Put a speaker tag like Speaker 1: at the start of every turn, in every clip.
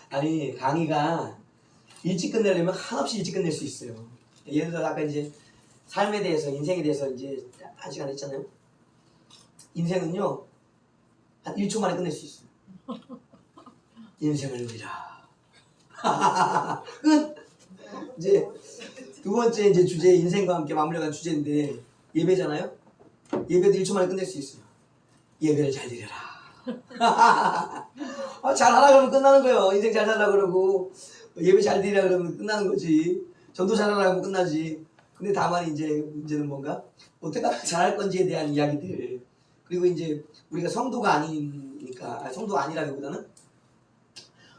Speaker 1: 아니 강의가 일찍 끝내려면 한없이 일찍 끝낼 수 있어요. 예를 들어 아까 이제 삶에 대해서 인생에 대해서 이제 한 시간 했잖아요. 인생은요 한 1초 만에 끝낼 수 있어요. 인생을 위라. 끝. 이제 두 번째 이제 주제 인생과 함께 마무리한 주제인데 예배잖아요. 예배도 1초 만에 끝낼 수 있어요. 예배를 잘 드려라. 잘하라 그러면 끝나는 거예요. 인생 잘 살라 그러고 예배 잘 드리라 그러면 끝나는 거지. 전도 잘하라 하면 끝나지. 근데 다만 이제 문제는 뭔가 어떻게 하면 잘할 건지에 대한 이야기들. 그리고 이제 우리가 성도가 아니니까 성도가 아니라기보다는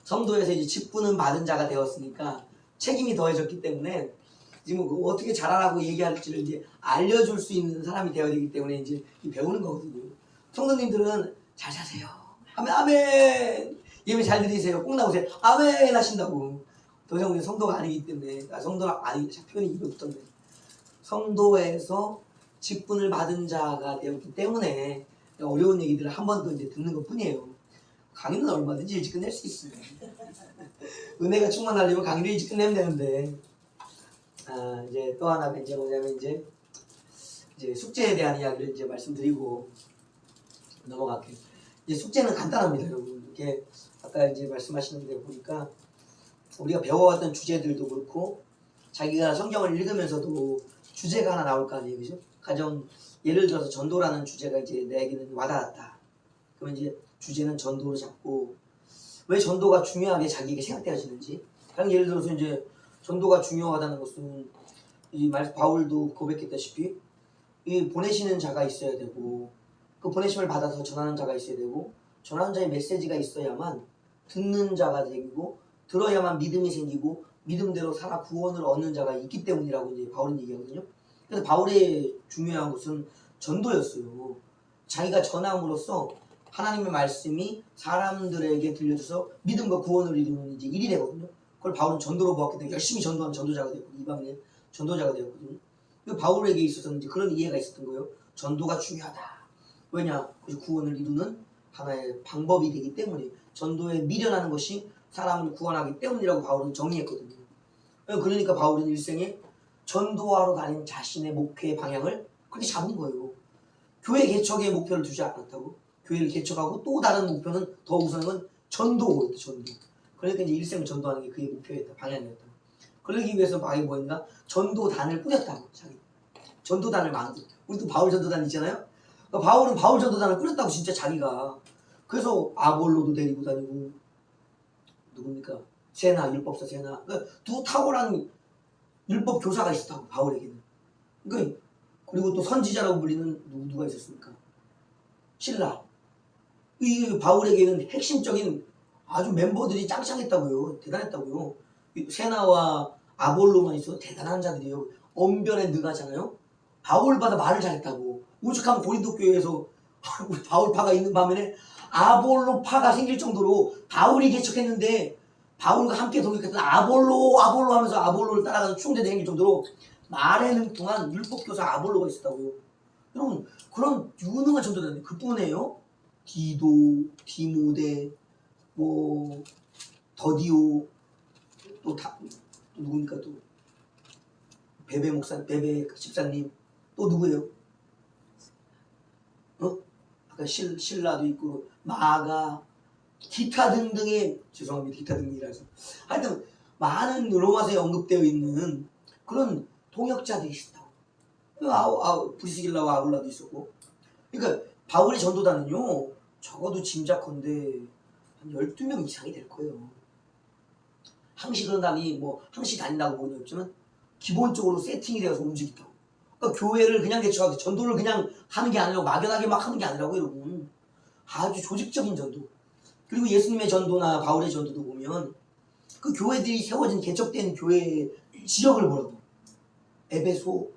Speaker 1: 성도에서 이제 직분은 받은 자가 되었으니까 책임이 더해졌기 때문에 지금 어떻게 잘하라고 얘기할지를 이제 알려줄 수 있는 사람이 되어야 되기 때문에 이제 배우는 거거든요. 성도님들은 잘 사세요. 아멘, 아멘. 예배 잘 드리세요. 꼭 나오세요. 아멘 하신다고. 더 이상 우리 성도가 아니기 때문에 성도가 아니 표현이 입에 붙던데 성도에서 직분을 받은 자가 되었기 때문에 어려운 얘기들을 한 번 더 이제 듣는 것 뿐이에요. 강의는 얼마든지 일찍 끝낼 수 있어요. 은혜가 충만하려면 강의를 일찍 끝내면 되는데 이제 또 하나가 이제 뭐냐면 이제 숙제에 대한 이야기를 이제 말씀드리고 넘어갈게요. 이제 숙제는 간단합니다, 여러분. 이렇게 아까 이제 말씀하시는 데 보니까 우리가 배워왔던 주제들도 그렇고 자기가 성경을 읽으면서도 주제가 하나 나올 거 아니에요, 그죠? 가령 예를 들어서 전도라는 주제가 이제 내게는 와닿았다. 그러면 이제 주제는 전도로 잡고 왜 전도가 중요하게 자기에게 생각되어지는지. 그냥 예를 들어서 이제 전도가 중요하다는 것은 이 바울도 고백했다시피 이 보내시는 자가 있어야 되고 그 보내심을 받아서 전하는 자가 있어야 되고 전하는 자의 메시지가 있어야만 듣는 자가 생기고 들어야만 믿음이 생기고 믿음대로 살아 구원을 얻는 자가 있기 때문이라고 이제 바울은 얘기하거든요. 그래서 바울의 중요한 것은 전도였어요. 자기가 전함으로써 하나님의 말씀이 사람들에게 들려줘서 믿음과 구원을 이루는 이제 일이 되거든요. 그걸 바울은 전도로 보았기 때문에 열심히 전도하는 전도자가 되었고 이방인의 전도자가 되었거든요. 바울에게 있어서는 이제 그런 이해가 있었던 거예요. 전도가 중요하다. 왜냐? 구원을 이루는 하나의 방법이 되기 때문에 전도에 미련하는 것이 사람을 구원하기 때문이라고 바울은 정의했거든요. 그러니까 바울은 일생에 전도하러 다닌 자신의 목표의 방향을 그렇게 잡은 거예요. 교회 개척의 목표를 두지 않았다고. 교회를 개척하고 또 다른 목표는 더 우선한 건 전도였다. 전도. 그러니까 이제 일생을 전도하는 게 그의 목표였다. 방향이었다. 그러기 위해서 바울이 뭐였나? 전도단을 꾸렸다고. 자기. 전도단을 만들었다. 우리도 바울 전도단 있잖아요. 그러니까 바울은 바울 전도단을 꾸렸다고 진짜 자기가. 그래서 아볼로도 데리고 다니고 누굽니까? 세나 율법사 세나. 그러니까 두 탁월한 율법 교사가 있었다고 바울에게는. 그러니까 그리고 또 선지자라고 불리는 누가 있었습니까? 신라. 이 바울에게는 핵심적인 아주 멤버들이 짱짱했다고요. 대단했다고요. 세나와 아볼로만 있어도 대단한 자들이에요. 언변에 능하잖아요. 바울보다 말을 잘했다고. 오죽하면 고린도 교회에서 바울파가 있는 반면에 아볼로파가 생길 정도로 바울이 개척했는데 바울과 함께 동역했던 아볼로 하면서 아볼로를 따라가는 충대도 생길 정도로 말에 능통한 율법교사 아볼로가 있었다고요. 여러분 그런 유능한 전도자들 그뿐이에요. 디도, 디모데, 뭐 더디오 또 누굽니까 또 베베 집사님 또 누구예요? 아까 신라도 있고 마가 기타 등등의 죄송합니다 기타 등등이라서 하여튼 많은 로마서에 언급되어 있는 그런 동역자들이 있었다고. 브리스길라와 아굴라도 있었고. 그러니까 바울의 전도단은요 적어도 짐작컨대 한 12명 이상이 될 거예요. 항시 그런 사람이 뭐 항시 다닌다고 보는 없지만 기본적으로 세팅이 되어서 움직이다고. 그러니까 교회를 그냥 개척하고 전도를 그냥 하는 게 아니라 막연하게 막 하는 게 아니라고 여러분. 아주 조직적인 전도. 그리고 예수님의 전도나 바울의 전도도 보면 그 교회들이 세워진 개척된 교회의 지역을 보라고. 에베소,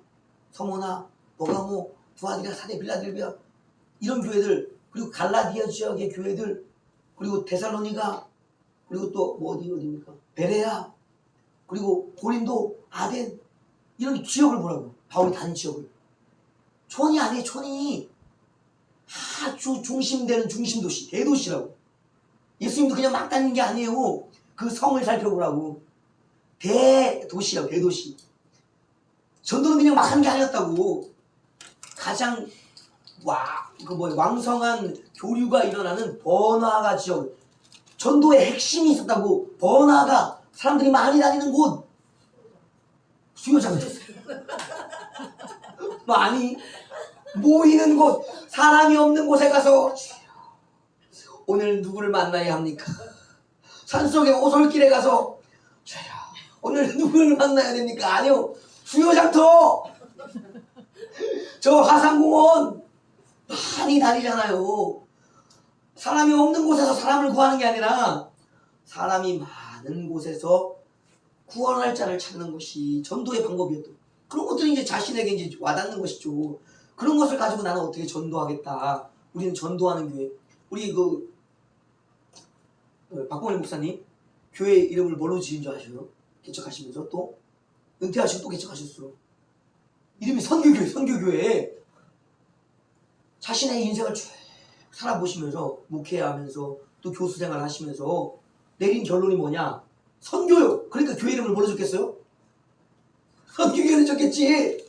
Speaker 1: 서모나, 버가모, 두아디라, 사대, 빌라델비아 이런 교회들 그리고 갈라디아 지역의 교회들 그리고 데살로니가 그리고 또 뭐 어디입니까? 베레아 그리고 고린도, 아덴 이런 지역을 보라고. 바울이 다닌 지역을. 촌이 아니에요. 촌이. 아주 중심되는 중심도시, 대도시라고. 예수님도 그냥 막 다니는 게 아니에요. 그 성을 살펴보라고. 대도시라고, 대도시. 전도는 그냥 막 하는 게 아니었다고. 가장 왕성한 교류가 일어나는 번화가 지역, 전도의 핵심이 있었다고. 번화가, 사람들이 많이 다니는 곳, 수요장터. 많이 모이는 곳, 사람이 없는 곳에 가서 오늘 누구를 만나야 합니까? 산속의 오솔길에 가서 오늘 누구를 만나야 됩니까? 아니요, 수요장터, 저 화산공원 많이 다니잖아요. 사람이 없는 곳에서 사람을 구하는 게 아니라 사람이 많은 곳에서 구원할 자를 찾는 것이 전도의 방법이었던, 그런 것들이 이제 자신에게 이제 와닿는 것이죠. 그런 것을 가지고 나는 어떻게 전도하겠다. 우리는 전도하는 교회. 우리 박봉일 목사님 교회 이름을 뭘로 지은 줄 아셔요? 개척하시면서 또 은퇴하시고 또 개척하셨어. 이름이 선교교회. 선교교회. 자신의 인생을 쭉 살아보시면서 목회하면서 또 교수 생활 하시면서 내린 결론이 뭐냐? 선교요. 그러니까 교회 이름을 뭘로 줬겠어요? 선교교회를 줬겠지.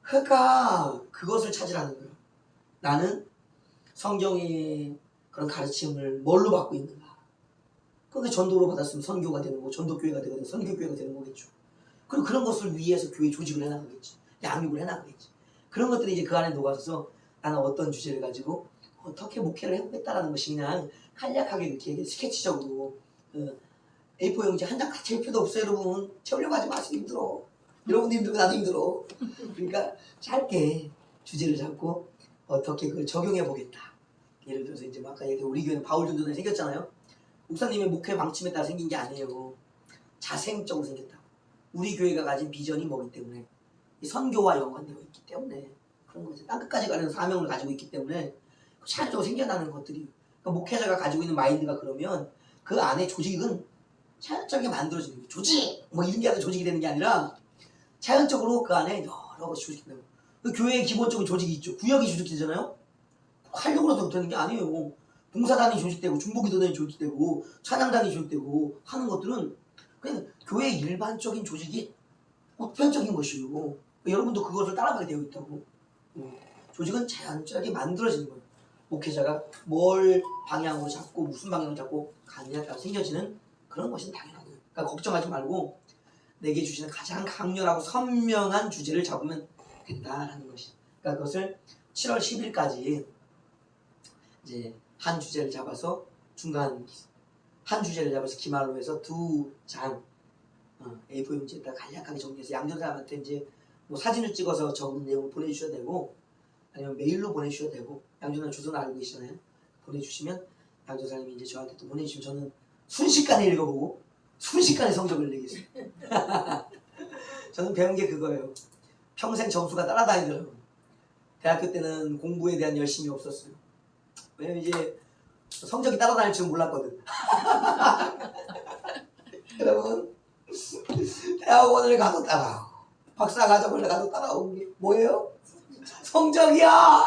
Speaker 1: 그러니까 그것을 찾으라는 거예요. 나는 성경의 그런 가르침을 뭘로 받고 있는가? 그러니까 전도로 받았으면 선교가 되는 거고, 전도교회가 되고 선교교회가 되는 거겠죠. 그리고 그런 것을 위해서 교회 조직을 해나가겠지. 양육을 해나가겠지. 그런 것들이 이제 그 안에 녹아서 나는 어떤 주제를 가지고 어떻게 목회를 해보겠다라는 것이 그냥 간략하게 이렇게 스케치적으로 A4 용지 한 장 같이 채울 필요도 없어요, 여러분. 채우려고 하지 마세요. 힘들어. 여러분도 힘들고 나도 힘들어. 그러니까 짧게 주제를 잡고 어떻게 그걸 적용해 보겠다. 예를 들어서 이제 아까 얘기한 우리 교회는 바울 전도단이 생겼잖아요. 목사님의 목회 방침에 따라 생긴 게 아니에요. 자생적으로 생겼다. 우리 교회가 가진 비전이 뭐기 때문에, 이 선교와 연관되어 있기 때문에 그런 거지. 땅끝까지 가는 사명을 가지고 있기 때문에 자연적으로 생겨나는 것들이, 그러니까 목회자가 가지고 있는 마인드가 그러면 그 안에 조직은 자연적으로 만들어지는 거예요. 조직! 뭐 이런 게 아니라 조직이 되는 게 아니라 자연적으로 그 안에 여러 것이 조직되고, 그 교회의 기본적인 조직이 있죠. 구역이 조직되잖아요. 하려고 해서 되는 게 아니에요. 봉사단이 조직되고 중보기도단이 조직되고 찬양단이 조직되고 하는 것들은 그냥 교회의 일반적인 조직이 보편적인 것이고, 여러분도 그것을 따라가게 되어 있다고. 조직은 자연스럽게 만들어지는 거예요. 목회자가 뭘 방향으로 잡고 무슨 방향으로 잡고 가느냐에 따라 생겨지는 그런 것이 당연한 거예요. 그러니까 걱정하지 말고 내게 주시는 가장 강렬하고 선명한 주제를 잡으면 된다라는 것이. 그러니까 그것을 7월 10일까지 이제 한 주제를 잡아서 중간 한 주제를 잡아서 기말로 해서 2장 A4 용지에다 간략하게 정리해서 양전사람한테 이제 뭐 사진을 찍어서 적은 내용을 보내주셔도 되고, 아니면 메일로 보내주셔도 되고, 양전사 주소는 알고 계시잖아요. 보내주시면 양전사님이 이제 저한테 또 보내주시면 저는 순식간에 읽어보고 순식간에 성적을 내겠습니다. 저는 배운 게 그거예요. 평생 점수가 따라다니더라고요. 대학교 때는 공부에 대한 열심이 없었어요. 왜냐면 이제 성적이 따라다닐 줄 몰랐거든. 여러분, 대학원을 가도 따라오고 박사 과정을 가도 따라오는 게 뭐예요? 성적이야!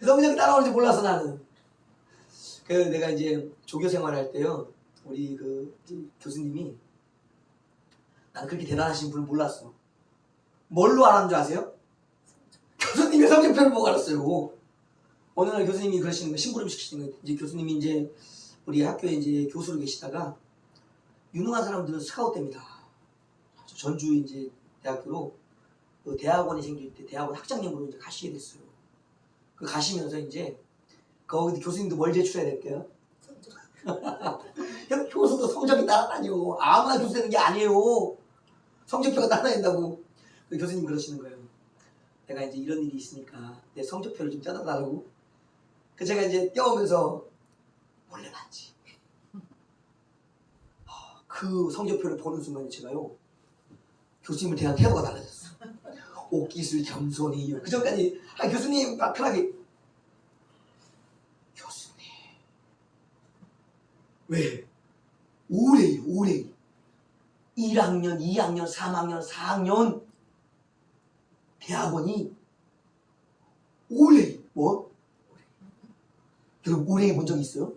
Speaker 1: 성적이 따라오는지 몰라서 나는. 내가 이제 조교 생활할 때요, 우리 교수님이, 나는 그렇게 대단하신 분을 몰랐어. 뭘로 알았는 줄 아세요? 교수님의 성적표를 보고 알았어요. 어느 날 교수님이 그러시는 거예요. 심부름 시키시는 거예요. 이제 교수님이 이제 우리 학교에 이제 교수로 계시다가 유능한 사람들은 스카웃됩니다. 전주 이제 대학교로 대학원이 생길 때 대학원 학장님으로 이제 가시게 됐어요. 가시면서 이제 거기 교수님도 뭘 제출해야 될게요? 교수도 성적이 따라다녀. 아무나 교수 되는 게 아니에요. 성적표가 따라다닌다고. 교수님 그러시는 거예요. 내가 이제 이런 일이 있으니까 내 성적표를 좀 떼어달라고. 제가 이제 떼오면서 몰래 봤지. 그 성적표를 보는 순간 제가요, 교수님을 대한 태도가 달라졌어. 옥기술 겸손히. 그 전까지 교수님 막 편하게, 교수님 왜? 올해 1학년, 2학년, 3학년, 4학년 대학원이 올해 뭐? 여러분 올해 본 적 있어요?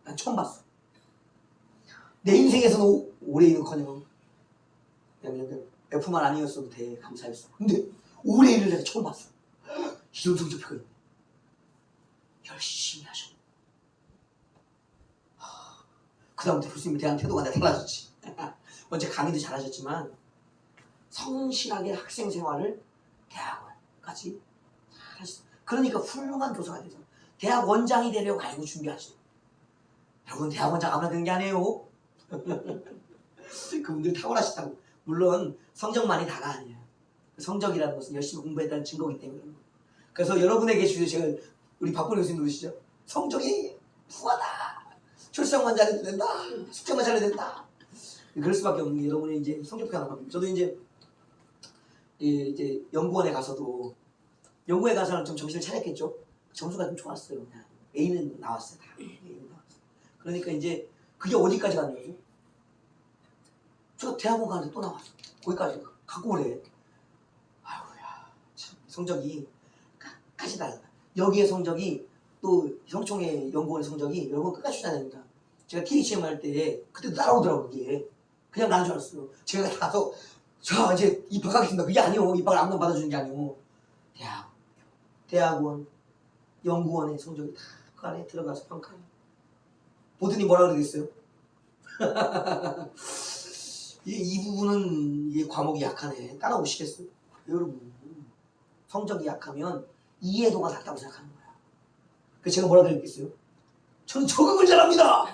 Speaker 1: 난 처음 봤어. 내 인생에서는 올해는커녕 그냥 F만 아니었어도 돼 감사했어. 근데 올해를 내가 처음 봤어. 이런 성적표가 있네. 열심히 하셔. 그 다음부터 교수님에 대한 태도가 내가 달라졌지. 먼저 강의도 잘하셨지만 성실하게 학생 생활을 대학원까지 잘하셨어. 그러니까 훌륭한 교사가 되죠. 대학 원장이 되려고 알고 준비하시죠. 여러분 대학 원장 아무나 되는 게 아니에요. 그분들 탁월하시다고. 물론 성적만이 다가 아니에요. 성적이라는 것은 열심히 공부했다는 증거이기 때문에. 그래서 여러분에게 주제 제가 우리 박근혜 교수님 누르시죠? 성적이 부하다. 출석만 잘해도 된다. 숙제만 잘해도 된다. 그럴 수밖에 없는 게 여러분이 이제 성적표가 나갑니다. 저도 이제 연구원에 가서도 연구원에 가서는 좀 정신을 차렸겠죠. 점수가 좀 좋았어요. 그냥 A는 나왔어요. 다 A는 나왔어요. 그러니까 이제 그게 어디까지 갔냐죠? 저 대학원 가는데 또 나왔어. 거기까지 갖고 오래. 아이고야 참 성적이 끝까지 달라. 여기의 성적이 또 성총회 연구원의 성적이 여러분 끝까지 주셔야 됩니다. 제가 THM 할 때 그때도 따라오더라고. 그게 그냥 나는 줄 알았어요. 제가 가서 자 이제 입학하겠습니다. 그게 아니오. 입학을 아무나 받아주는 게 아니오. 대학원 연구원의 성적이 다 그 안에 들어가서 평가해. 보더니 뭐라 그러겠어요? 이 부분은 이 과목이 약하네. 따라오시겠어요? 여러분 성적이 약하면 이해도가 낮다고 생각하는 거야. 그래서 제가 뭐라 그랬겠어요? 저는 적응을 잘합니다.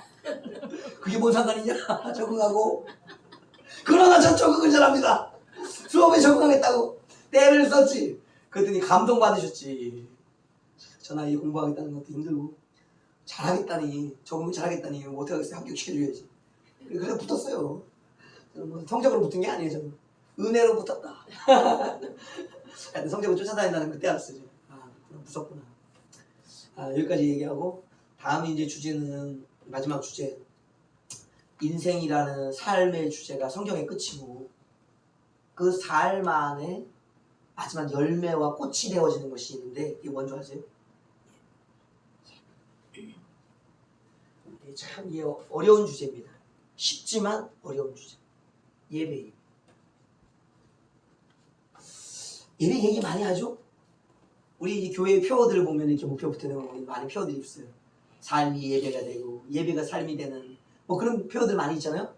Speaker 1: 그게 뭔 상관이냐? 적응하고. 그러나 전 적응을 잘합니다. 수업에 적응하겠다고 때를 썼지. 그랬더니 감동받으셨지. 저 나이에 공부하겠다는 것도 힘들고 잘하겠다니 적응을 잘하겠다니 어떻게 하겠어요? 합격시켜줘야지. 그래서 붙었어요. 저는 성적으로 붙은 게 아니에요. 저는 은혜로 붙었다. 성적을 쫓아다닌다는 그때 알았어요. 아 무섭구나. 여기까지 얘기하고 다음 이제 주제는 마지막 주제 인생이라는 삶의 주제가 성경의 끝이고 그 삶 안에 마지막 열매와 꽃이 되어지는 것이 있는데 이게 뭔지 아세요? 참 이게 어려운 주제입니다. 쉽지만 어려운 주제. 예배. 예배 얘기 많이 하죠? 우리 교회 표어들을 보면 이렇게 목표 붙여놓은 많은 표어들이 있어요. 삶이 예배가 되고 예배가 삶이 되는 뭐 그런 표어들 많이 있잖아요.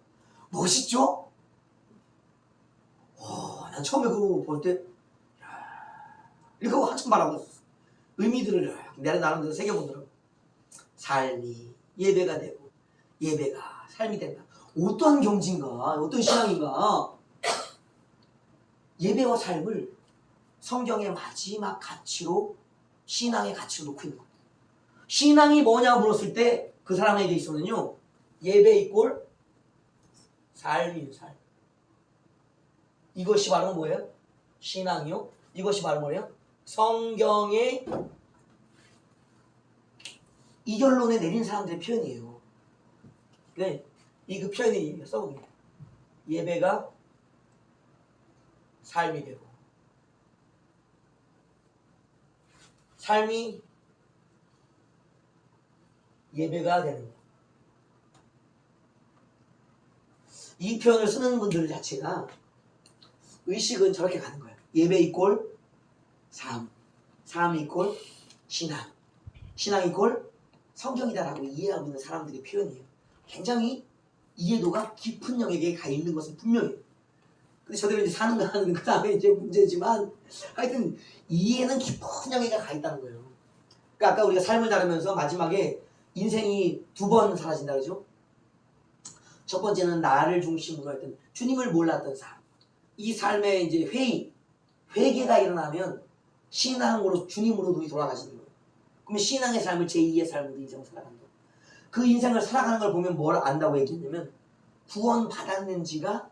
Speaker 1: 멋있죠? 난 처음에 그거 볼 때 이렇게 하고 한참 바라봤어. 의미들을 내가 나름대로 새겨보더라고. 삶이 예배가 되고 예배가 삶이 된다. 어떤 경지인가 어떤 신앙인가 예배와 삶을 성경의 마지막 가치로 신앙의 가치로 놓고 있는 겁니다. 신앙이 뭐냐 물었을 때 그 사람에게 있어서는요 예배 이꼴 삶이에요. 삶. 이것이 바로 뭐예요? 신앙이요. 이것이 바로 뭐예요? 성경의 이결론에 내린 사람들의 표현이에요. 그러니까 이 표현이 써보게 예배가 삶이 되고 삶이 예배가 되는 것. 이 표현을 쓰는 분들 자체가 의식은 저렇게 가는 거예요. 예배 이꼴 삶, 삶 이꼴 신앙, 신앙 이꼴 성경이다라고 이해하고 있는 사람들의 표현이에요. 굉장히 이해도가 깊은 영역에 가 있는 것은 분명해요. 근데 저들은 이제 사는 거는 그 다음에 이제 문제지만 하여튼 이해는 깊은 영역에 가 있다는 거예요. 그러니까 아까 우리가 삶을 다루면서 마지막에 인생이 두 번 사라진다 그러죠. 첫 번째는 나를 중심으로 했던 주님을 몰랐던 삶. 이 삶의 이제 회개가 일어나면 신앙으로 주님으로 눈이 돌아가시는 거예요. 그러면 신앙의 삶을 제2의 삶으로 인생을 살아가는 거예요. 그 인생을 살아가는 걸 보면 뭘 안다고 얘기했냐면 구원 받았는지가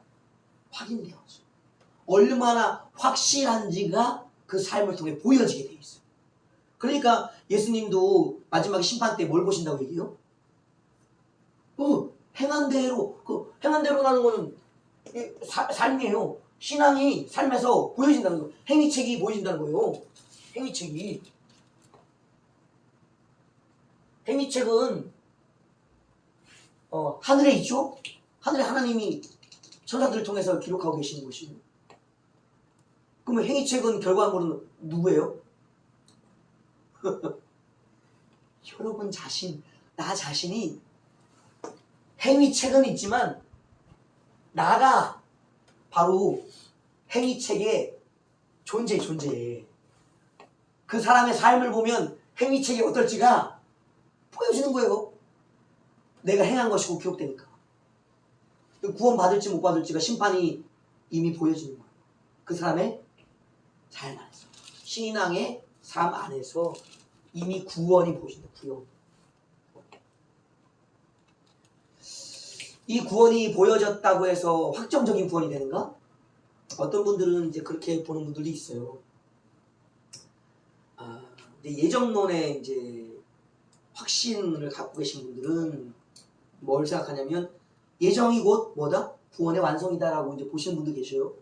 Speaker 1: 확인되어져. 얼마나 확실한지가 그 삶을 통해 보여지게 돼 있어요. 그러니까 예수님도 마지막 심판 때 뭘 보신다고 얘기해요? 행한 대로 행한 대로라는 거는 삶이에요. 신앙이 삶에서 보여진다는 거예요. 행위책이 보여진다는 거예요. 행위책은 하늘에 있죠? 하늘에 하나님이 천사들을 통해서 기록하고 계시는 것이고, 그러면 행위책은 결과물은 누구예요? 여러분 자신, 나 자신이 행위책은 있지만 나가 바로 행위책의 존재해. 그 사람의 삶을 보면 행위책이 어떨지가 보여주는 거예요. 내가 행한 것이고 기록되니까. 구원 받을지 못 받을지가 심판이 이미 보여지는 거예요. 그 사람의 삶 안에서, 신앙의 삶 안에서 이미 구원이 보여진다. 구원. 이 구원이 보여졌다고 해서 확정적인 구원이 되는가? 어떤 분들은 이제 그렇게 보는 분들도 있어요. 근데 예정론에 이제 확신을 갖고 계신 분들은 뭘 생각하냐면 예정이 곧 뭐다? 구원의 완성이다라고 이제 보시는 분도 계셔요.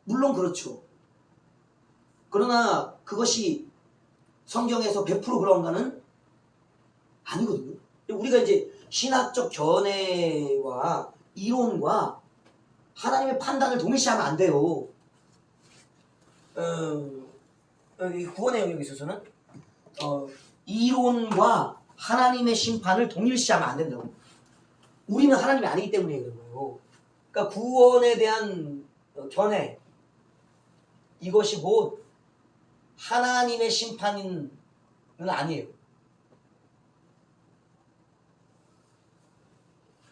Speaker 1: 물론 그렇죠. 그러나 그것이 성경에서 100% 그런가는 아니거든요. 우리가 이제 신학적 견해와 이론과 하나님의 판단을 동일시하면 안 돼요. 여기 구원의 영역에 있어서는 이론과 하나님의 심판을 동일시하면 안 된다고. 우리는 하나님이 아니기 때문에 그런 거예요. 그러니까 구원에 대한 견해, 이것이 곧 하나님의 심판은 아니에요.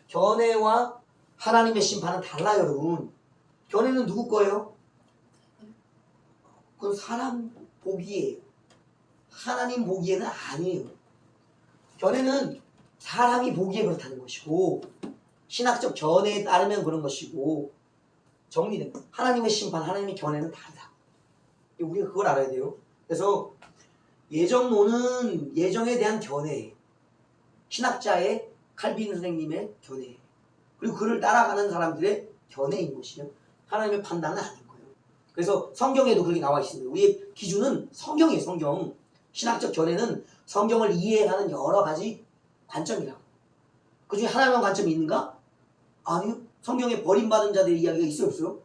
Speaker 1: 견해와 하나님의 심판은 달라요, 여러분. 견해는 누구 거예요? 그건 사람 보기에요. 하나님 보기에는 아니에요. 견해는 사람이 보기에 그렇다는 것이고, 신학적 견해에 따르면 그런 것이고, 정리된 거. 하나님의 심판, 하나님의 견해는 다르다. 우리가 그걸 알아야 돼요. 그래서 예정론은 예정에 대한 견해, 신학자의 칼빈 선생님의 견해, 그리고 그를 따라가는 사람들의 견해인 것이요. 하나님의 판단은 아닌 거예요. 그래서 성경에도 그렇게 나와 있습니다. 우리의 기준은 성경이에요. 성경. 신학적 견해는 성경을 이해하는 여러 가지 관점이라고. 그 중에 하나만 관점이 있는가? 아니요. 성경에 버림받은 자들의 이야기가 있어요, 없어요?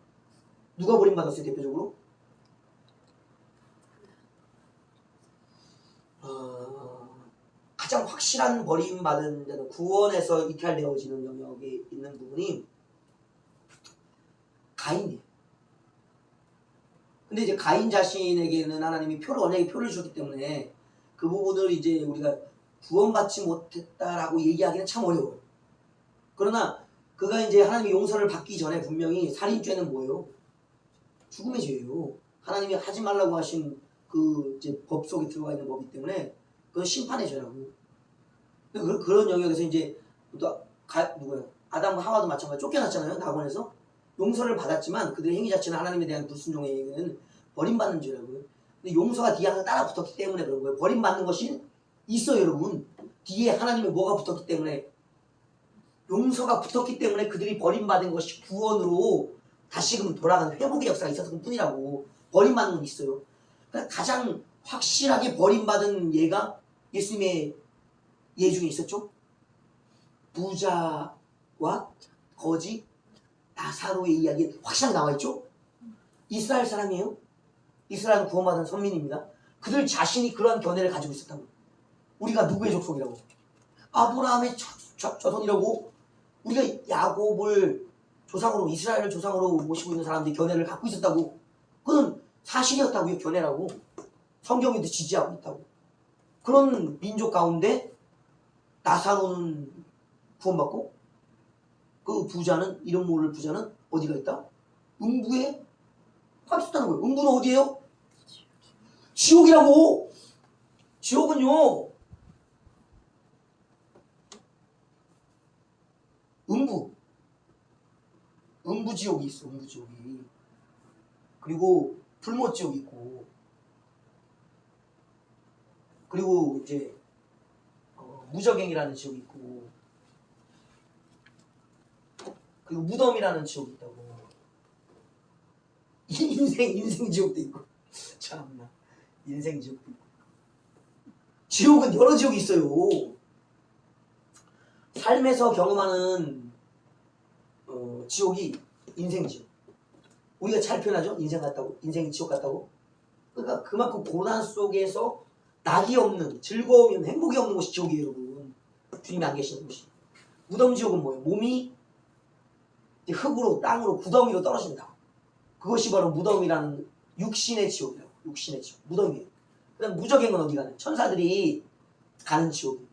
Speaker 1: 누가 버림받았어요, 대표적으로? 가장 확실한 버림받은 자는 구원에서 이탈되어지는 영역에 있는 부분이 가인이에요. 근데 이제 가인 자신에게는 하나님이 언약의 표를 주기 때문에 그 부분을 이제 우리가 구원받지 못했다라고 얘기하기는 참 어려워요. 그러나 그가 이제 하나님의 용서를 받기 전에 분명히 살인죄는 뭐예요? 죽음의 죄예요. 하나님이 하지 말라고 하신 그 이제 법 속에 들어가 있는 법이기 때문에 그건 심판의 죄라고. 그런 영역에서 이제 누구야? 아담과 하와도 마찬가지로 쫓겨났잖아요. 낙원에서. 용서를 받았지만 그들의 행위 자체는 하나님에 대한 불순종의 행위는 버림받는 죄라고요. 근데 용서가 뒤에 항상 따라 붙었기 때문에 그런 거예요. 버림받는 것이 있어요, 여러분. 뒤에 하나님의 뭐가 붙었기 때문에, 용서가 붙었기 때문에 그들이 버림받은 것이 구원으로 다시금 돌아가는 회복의 역사가 있었을 뿐이라고. 버림받는 건 있어요. 그러니까 가장 확실하게 버림받은 예가 예수님의 예 중에 있었죠. 부자와 거지 나사로의 이야기 확실하게 나와 있죠. 이스라엘 사람이에요. 이스라엘은 구원받은 선민입니다. 그들 자신이 그러한 견해를 가지고 있었다고. 우리가 누구의 족속이라고? 아브라함의 자손이라고. 우리가 야곱을 조상으로, 이스라엘을 조상으로 모시고 있는 사람들이 견해를 갖고 있었다고. 그건 사실이었다고요. 견해라고. 성경에도 지지하고 있다고. 그런 민족 가운데 나사로는 구원받고 그 부자는, 이름 모를 부자는 어디가 있다? 음부에 가 있었다는 거예요. 음부는 어디예요? 지옥이라고. 지옥은요, 음부지옥이 있어. 음부지옥이. 그리고 불못지옥이 있고, 그리고 이제 무저갱이라는 지옥이 있고, 그리고 무덤이라는 지옥이 있다고. 인생 지옥도 있고. 참나. 인생 지옥. 지옥은 여러 지옥이 있어요. 삶에서 경험하는 지옥이 인생 지옥. 우리가 잘 표현하죠? 인생 같다고, 인생이 지옥 같다고. 그러니까 그만큼 고난 속에서 낙이 없는, 즐거움이 없는, 행복이 없는 곳이 지옥이에요, 여러분. 주님이 안 계시는 곳이. 무덤 지옥은 뭐예요? 몸이 흙으로, 땅으로, 구덩이로 떨어진다. 그것이 바로 무덤이라는 육신의 지옥이에요. 육신의 지옥. 무덤이에요. 그 다음 무적행은 어디 가는? 천사들이 가는 지옥.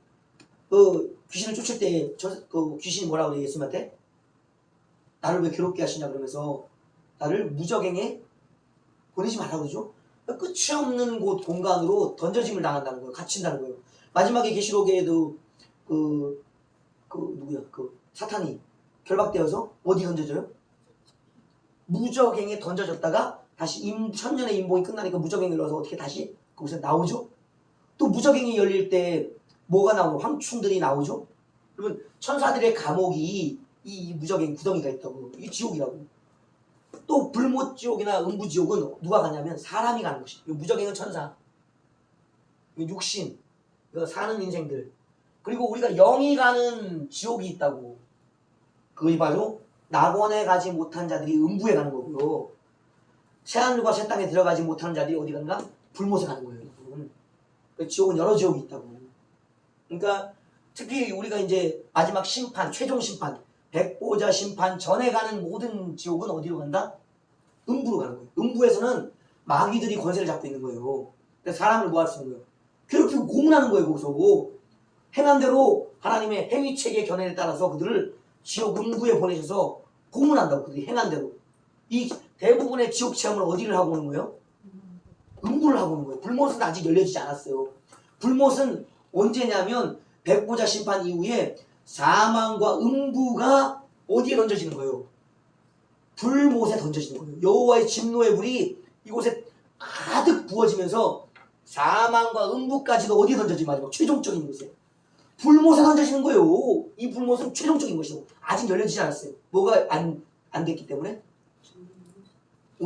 Speaker 1: 귀신을 쫓을 때 귀신이 뭐라고 그래요? 예수님한테? 나를 왜 괴롭게 하시냐 그러면서 나를 무적행에 보내지 말라고 그러죠. 끝이 없는 곳 공간으로 던져짐을 당한다는 거예요. 갇힌다는 거예요. 마지막에 계시록에도 누구야? 사탄이 결박되어서 어디 던져져요? 무적행에 던져졌다가 다시 천년의 인봉이 끝나니까 무적행을 넣어서 어떻게 다시 거기서 나오죠? 또 무적행이 열릴 때 뭐가 나오죠? 황충들이 나오죠? 그러면 천사들의 감옥이 이 무적행 구덩이가 있다고. 이게 지옥이라고. 또 불못지옥이나 음부지옥은 누가 가냐면 사람이 가는 것이에요. 무적행은 천사, 육신, 사는 인생들. 그리고 우리가 영이 가는 지옥이 있다고. 그것이 바로 낙원에 가지 못한 자들이 음부에 가는 거고요. 새하늘과 새 땅에 들어가지 못하는 자들이 어디 간가? 불못에 가는 거예요. 지옥은 여러 지옥이 있다고. 그러니까 특히 우리가 이제 마지막 심판, 최종 심판, 백보자 심판 전에 가는 모든 지옥은 어디로 간다? 음부로 가는 거예요. 음부에서는 마귀들이 권세를 잡고 있는 거예요. 그래서 사람을 뭐 할 수 있는 거예요? 괴롭히고 고문하는 거예요. 거기서 행한 대로 하나님의 행위책의 견해에 따라서 그들을 지옥 음부에 보내셔서 고문한다고. 그들이 행한 대로. 이 대부분의 지옥 체험을 어디를 하고 오는 거예요? 음부를 하고 오는 거예요. 불못은 아직 열려지지 않았어요. 불못은 언제냐면 백보자 심판 이후에 사망과 음부가 어디에 던져지는 거예요? 불못에 던져지는 거예요. 여호와의 진노의 불이 이곳에 가득 부어지면서 사망과 음부까지도 어디에 던져지는 마지막 최종적인 곳에 불못에 던져지는 거예요. 이 불못은 최종적인 것이고 아직 열려지지 않았어요. 뭐가 안 됐기 때문에?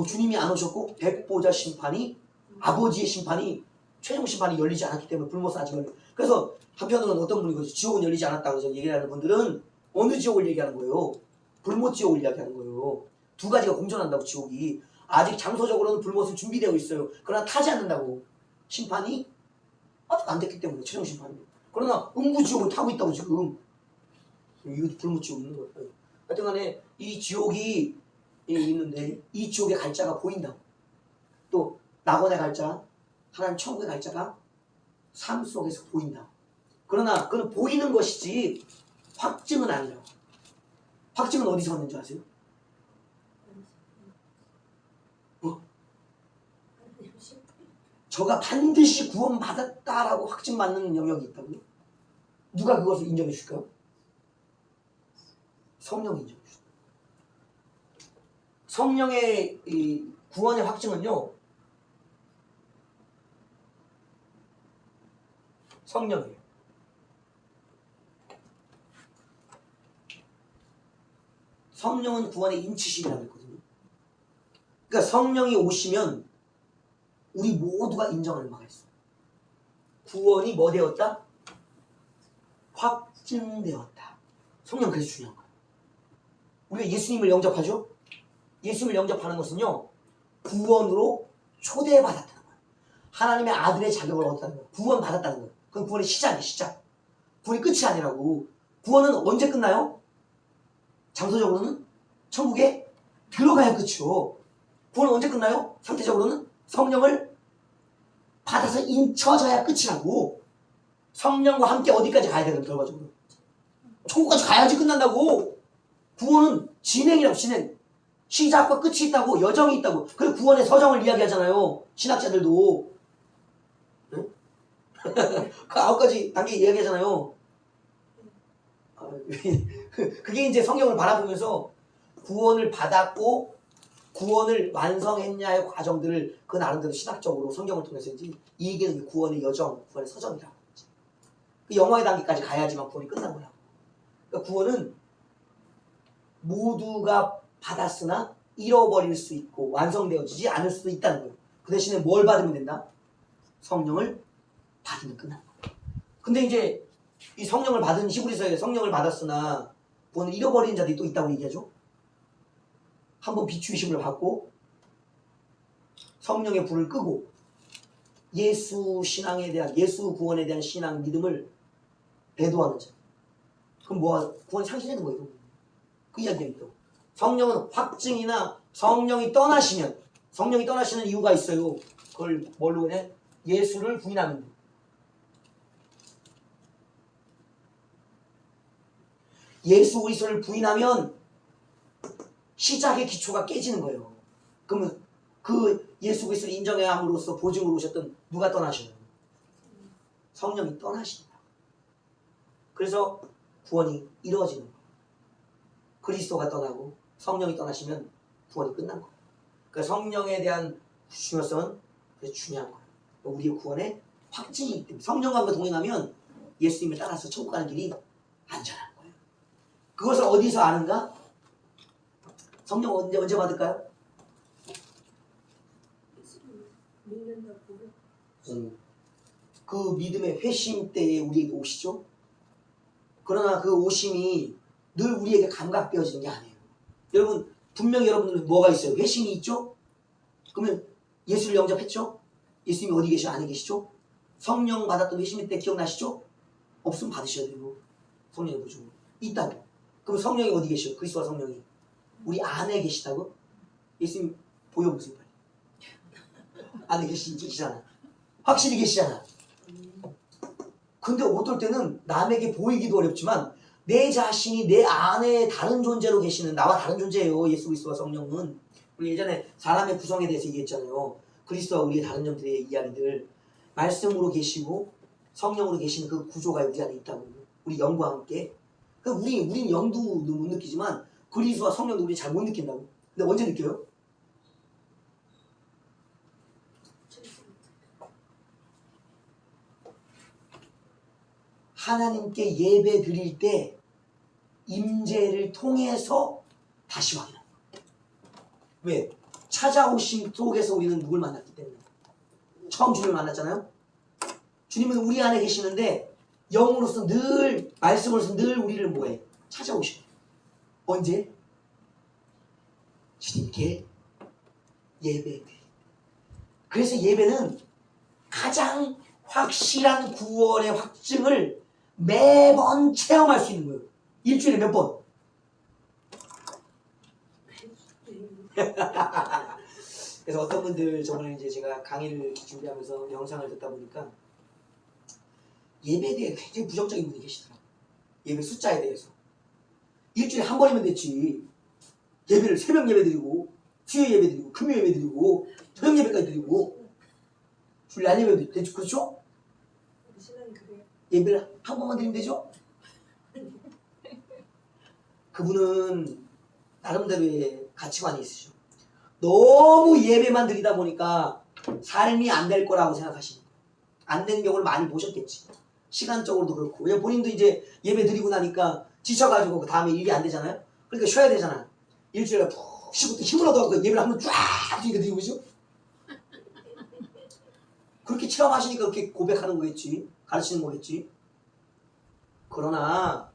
Speaker 1: 주님이 안 오셨고 백보자 심판이, 아버지의 심판이, 최종 심판이 열리지 않았기 때문에 불못은 아직 열려. 그래서 한편으로는 어떤 분이 그러죠? 지옥은 열리지 않았다고 해서 얘기하는 분들은 어느 지옥을 얘기하는 거예요? 불못 지옥을 이야기하는 거예요. 두 가지가 공존한다고. 지옥이 아직 장소적으로는 불못은 준비되어 있어요. 그러나 타지 않는다고. 심판이 아직 안 됐기 때문에 최종 심판이. 그러나 음부 지옥은 타고 있다고 지금. 이것도 불못 지옥 있는 거예요. 하여튼간에 이 지옥이 있는데 이 지옥의 갈자가 보인다고. 또 낙원의 갈자, 하나님 천국의 갈자가 삶 속에서 보인다. 그러나 그는 보이는 것이지 확증은 아니라고. 확증은 어디서 얻는 줄 아세요? 저가 반드시 구원받았다라고 확증받는 영역이 있다고요? 누가 그것을 인정해 줄까요? 성령이 인정해 줄까요? 성령의 이 구원의 확증은요, 성령이에요. 성령은 구원의 인치심이라고 했거든요. 그러니까 성령이 오시면 우리 모두가 인정하는 바가 있어요. 구원이 뭐 되었다? 확증되었다. 성령 그래서 중요한 거예요. 우리가 예수님을 영접하죠? 예수님을 영접하는 것은요, 구원으로 초대받았다는 거예요. 하나님의 아들의 자격을 얻었다는 거예요. 구원받았다는 거예요. 그건 구원의 시작이에요. 시작. 구원이 끝이 아니라고. 구원은 언제 끝나요? 장소적으로는 천국에 들어가야 끝이요. 구원은 언제 끝나요? 상태적으로는 성령을 받아서 인쳐져야 끝이라고. 성령과 함께 어디까지 가야 되는 결과적으로? 천국까지 가야지 끝난다고. 구원은 진행이라고. 진행. 시작과 끝이 있다고. 여정이 있다고. 그래서 구원의 서정을 이야기하잖아요. 신학자들도. 네? 그 9가지 단계 이야기하잖아요. 그게 이제 성경을 바라보면서 구원을 받았고 구원을 완성했냐의 과정들을 그 나름대로 신학적으로 성경을 통해서 이제 이게 구원의 여정, 구원의 서정이라고. 그 영화의 단계까지 가야지만 구원이 끝난 거라고. 그러니까 구원은 모두가 받았으나 잃어버릴 수 있고 완성되어지지 않을 수도 있다는 거예요. 그 대신에 뭘 받으면 된다? 성령을 받으면 끝나는 거예요. 근데 이제 이 성령을 받은 히브리서에 성령을 받았으나 구원을 잃어버린 자들이 또 있다고 얘기하죠. 한번 비추심을 받고 성령의 불을 끄고 예수 신앙에 대한, 예수 구원에 대한 신앙 믿음을 배도하는 자. 그럼 뭐가 구원이 상실되는 거예요. 그 이야기가 또 성령은 확증이나 성령이 떠나시면, 성령이 떠나시는 이유가 있어요. 그걸 뭘로 해? 예수를 부인하면. 예수 그리스도를 부인하면 시작의 기초가 깨지는 거예요. 그러면 그 예수 그리스도를 인정해야 함으로써 보증으로 오셨던 누가 떠나셔요? 성령이 떠나신다. 그래서 구원이 이루어지는 거예요. 그리스도가 떠나고 성령이 떠나시면 구원이 끝난 거예요. 그러니까 성령에 대한 중요성은 중요한 거예요. 우리의 구원의 확증이기 때문에 성령과 동행하면 예수님을 따라서 천국 가는 길이 안전한 거예요. 그것을 어디서 아는가? 성령 언제 받을까요? 그 믿음의 회심 때에 우리에게 오시죠. 그러나 그 오심이 늘 우리에게 감각되어지는 게 아니에요. 여러분 분명히 여러분들은 뭐가 있어요? 회심이 있죠? 그러면 예수를 영접했죠? 예수님이 어디 계셔? 안에 계시죠? 성령 받았던 회심 때 기억나시죠? 없으면 받으셔야 돼요. 성령의 보증 있다고. 그럼 성령이 어디 계셔? 그리스도와 성령이 우리 안에 계시다고? 예수님 보여보세요 빨리. 안에 계시잖아. 확실히 계시잖아. 근데 어떨 때는 남에게 보이기도 어렵지만 내 자신이 내 안에 다른 존재로 계시는, 나와 다른 존재예요. 예수 그리스도와 성령은. 우리 예전에 사람의 구성에 대해서 얘기했잖아요. 그리스도와 우리의 다른 점들의 이야기들. 말씀으로 계시고 성령으로 계시는 그 구조가 우리 안에 있다고. 우리 영과 함께. 그러니까 우리는 영도 못 느끼지만 그리스도와 성령도 우리 잘 못 느낀다고. 근데 언제 느껴요? 하나님께 예배 드릴 때 임재를 통해서 다시 확인합니다. 왜? 찾아오신 속에서 우리는 누굴 만났기 때문에. 처음 주님을 만났잖아요. 주님은 우리 안에 계시는데 영으로서 늘, 말씀으로서 늘 우리를 뭐해? 찾아오셔요. 언제? 주님께 예배 드릴 때. 그래서 예배는 가장 확실한 구원의 확증을 매번 체험할 수 있는 거예요. 일주일에 몇 번? 그래서 어떤 분들 저번에 이제 제가 강의를 준비하면서 영상을 듣다 보니까 예배에 대해 굉장히 부정적인 분이 계시더라고요. 예배 숫자에 대해서. 일주일에 한 번이면 됐지. 예배를 새벽 예배 드리고 수요 예배 드리고 금요 예배 드리고 저녁 예배까지 드리고 주일 예배 드리고 그렇죠? 예배를 한 번만 드리면 되죠? 그분은 나름대로의 가치관이 있으시죠. 너무 예배만 드리다 보니까 삶이 안 될 거라고 생각하시는 거예요. 안 되는 경우를 많이 보셨겠지. 시간적으로도 그렇고. 왜 본인도 이제 예배 드리고 나니까 지쳐가지고 그 다음에 일이 안 되잖아요. 그러니까 쉬어야 되잖아. 일주일에 푹 쉬고 또 힘을 얻어갖고 예배를 한번 쫙 드리고 그죠? 그렇게 체험하시니까 그렇게 고백하는 거겠지. 가르치는 거겠지. 그러나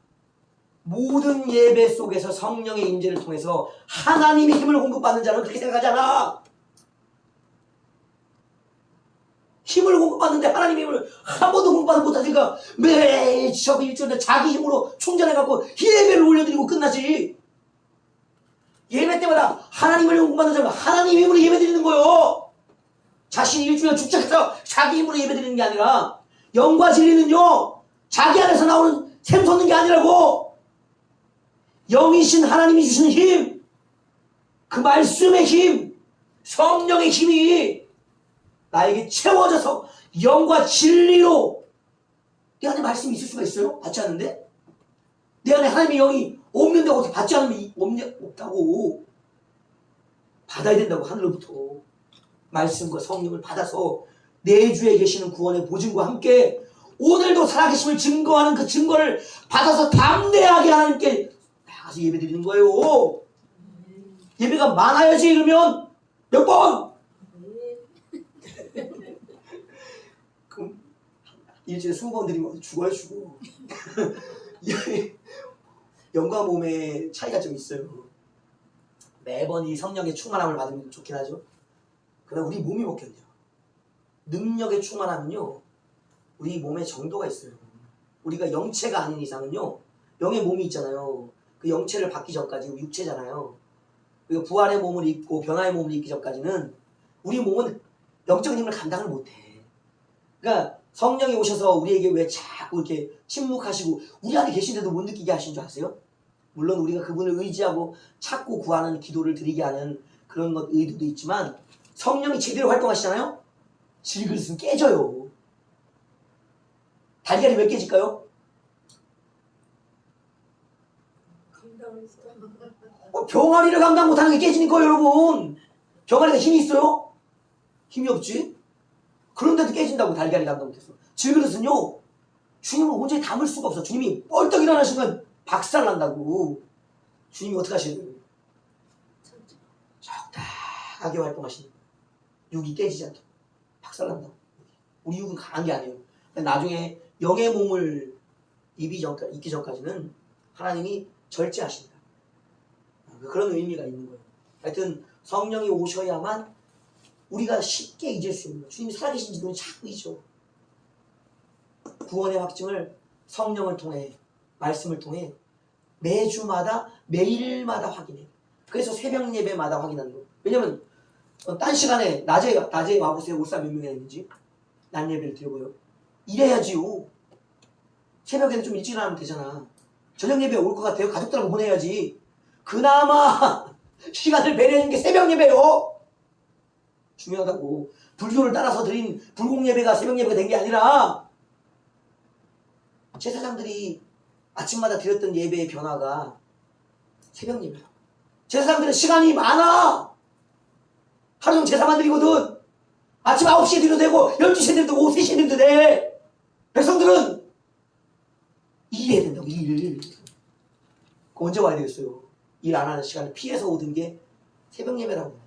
Speaker 1: 모든 예배 속에서 성령의 임재를 통해서 하나님의 힘을 공급받는 자는 그렇게 생각하잖아. 힘을 공급받는데 하나님의 힘을 한 번도 공급받지 못하니까 매일 지쳐서 일주일에 자기 힘으로 충전해갖고 예배를 올려드리고 끝나지. 예배 때마다 하나님을 공급받는 자는 하나님의 힘으로 예배드리는 거요. 자신이 일주일에 축적해서 자기 힘으로 예배드리는 게 아니라 영과 진리는요 자기 안에서 나오는 샘솟는 게 아니라고. 영이신 하나님이 주시는 힘, 그 말씀의 힘, 성령의 힘이 나에게 채워져서 영과 진리로. 내 안에 말씀이 있을 수가 있어요? 받지 않는데? 내 안에 하나님의 영이 없는데 어떻게 받지 않으면 없다고. 받아야 된다고. 하늘로부터 말씀과 성령을 받아서 내 주에 계시는 구원의 보증과 함께 오늘도 살아계심을 증거하는 그 증거를 받아서 담대하게 하나님께 나가서 예배 드리는 거예요. 예배가 많아야지. 이러면 몇 번? 일주일에 20번 드리면 죽어요 죽어. 영과 몸의 차이가 좀 있어요. 매번 이 성령의 충만함을 받으면 좋긴 하죠. 그러나 우리 몸이 못 견뎌요. 능력의 충만함은요, 우리 몸에 정도가 있어요. 우리가 영체가 아닌 이상은요, 영의 몸이 있잖아요. 그 영체를 받기 전까지 육체잖아요. 그리고 부활의 몸을 입고 변화의 몸을 입기 전까지는 우리 몸은 영적인 힘을 감당을 못해. 그러니까 성령이 오셔서 우리에게 왜 자꾸 이렇게 침묵하시고 우리 안에 계신데도 못 느끼게 하신 줄 아세요? 물론 우리가 그분을 의지하고 찾고 구하는 기도를 드리게 하는 그런 것 의도도 있지만 성령이 제대로 활동하시잖아요? 질그릇은 깨져요. 달걀이 왜 깨질까요? 병아리를 감당 못하는 게 깨지는 거예요, 여러분. 병아리가 힘이 있어요? 힘이 없지? 그런데도 깨진다고, 달걀이 감당 못해서. 질그릇은요, 주님을 온전히 담을 수가 없어. 주님이 뻘떡 일어나시면 박살난다고. 주님이 어떻게 하셔야 돼요? 적당하게 활동하시는 거예요. 육이 깨지지 않도록. 박살난다고. 우리 육은 강한 게 아니에요. 나중에 영의 몸을 입기 전까지는 하나님이 절제하신다. 그런 의미가 있는 거예요. 하여튼 성령이 오셔야만 우리가 쉽게 잊을 수 있는 거예요. 주님이 살아계신지 눈이 자꾸 잊어. 구원의 확증을 성령을 통해, 말씀을 통해 매주마다, 매일마다 확인해요. 그래서 새벽 예배마다 확인하는 거예요. 왜냐면 딴 시간에 낮에 와보세요. 올사 몇 명이나 있는지. 낮 예배를 드려보요. 이래야지요. 새벽에는 좀 일찍 일어나면 되잖아. 저녁 예배 올 것 같아요. 가족들하고 보내야지. 그나마 시간을 배려하는 게 새벽 예배요. 중요하다고. 불교를 따라서 드린 불공 예배가 새벽 예배가 된 게 아니라 제사장들이 아침마다 드렸던 예배의 변화가 새벽 예배라고. 제사장들은 시간이 많아. 하루 종일 제사만 드리거든. 아침 9시에 드려도 되고 12시에 드려도 되고 3시에 드려도 돼. 백성들은 일해야 된다고. 일. 언제 와야 되겠어요? 일 안 하는 시간을 피해서 오던 게 새벽 예배라고.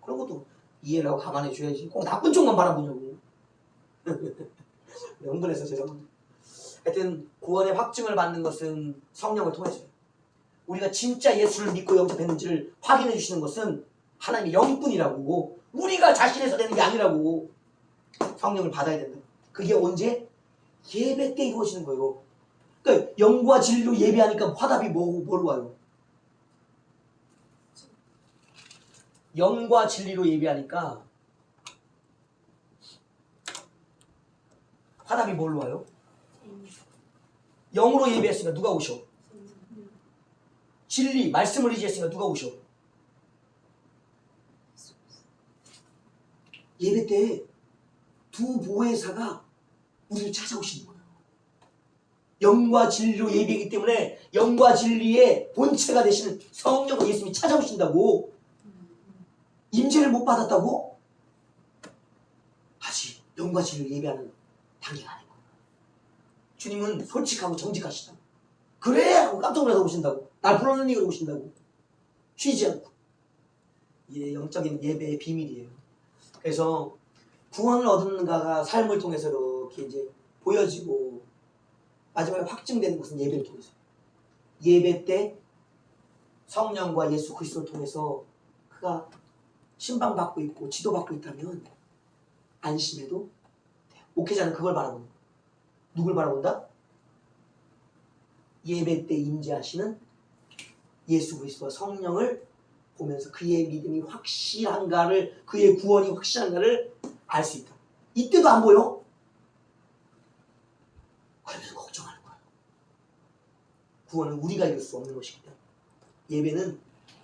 Speaker 1: 그런 것도 이해를 하고 감안해 줘야지. 꼭 나쁜 쪽만 바라보냐고. 흥분해서 죄송합니다. 하여튼 구원의 확증을 받는 것은 성령을 통해서요. 우리가 진짜 예수를 믿고 영접했는지를 확인해 주시는 것은 하나님의 영뿐이라고. 우리가 자신에서 되는 게 아니라고. 성령을 받아야 된다. 그게 언제? 예배 때 이루어지는 거예요. 그러니까 영과 진리로 예배하니까 화답이 뭐로 와요? 영과 진리로 예배하니까 화답이 뭘로 와요? 영으로 예배했으니까 누가 오셔? 진리, 말씀을 의지했으니까 누가 오셔? 예배 때 두 보혜사가 우리를 찾아오시는 거예요. 영과 진리로 예배이기 때문에 영과 진리의 본체가 되시는 성령 예수님이 찾아오신다고. 임재를 못 받았다고? 아직 영과 진리로 예배하는 단계가 아닌 거예요. 주님은 솔직하고 정직하시다. 그래! 하고 깜짝 놀라서 오신다고. 날 불러내니 그러고 오신다고. 쉬지 않고. 이게 영적인 예배의 비밀이에요. 그래서 구원을 얻는가가 삶을 통해서 이렇게 이제 보여지고 마지막에 확증되는 것은 예배를 통해서. 예배 때 성령과 예수 그리스도를 통해서 그가 신방받고 있고 지도받고 있다면 안심해도 돼요. 목회자는 그걸 바라본다. 누굴 바라본다? 예배 때 임재하시는 예수 그리스도와 성령을 보면서 그의 믿음이 확실한가를, 그의 구원이 확실한가를 알 수 있다. 이때도 안 보여? 그러면 걱정하는 거야. 구원은 우리가 이룰 수 없는 것이기 때문에. 예배는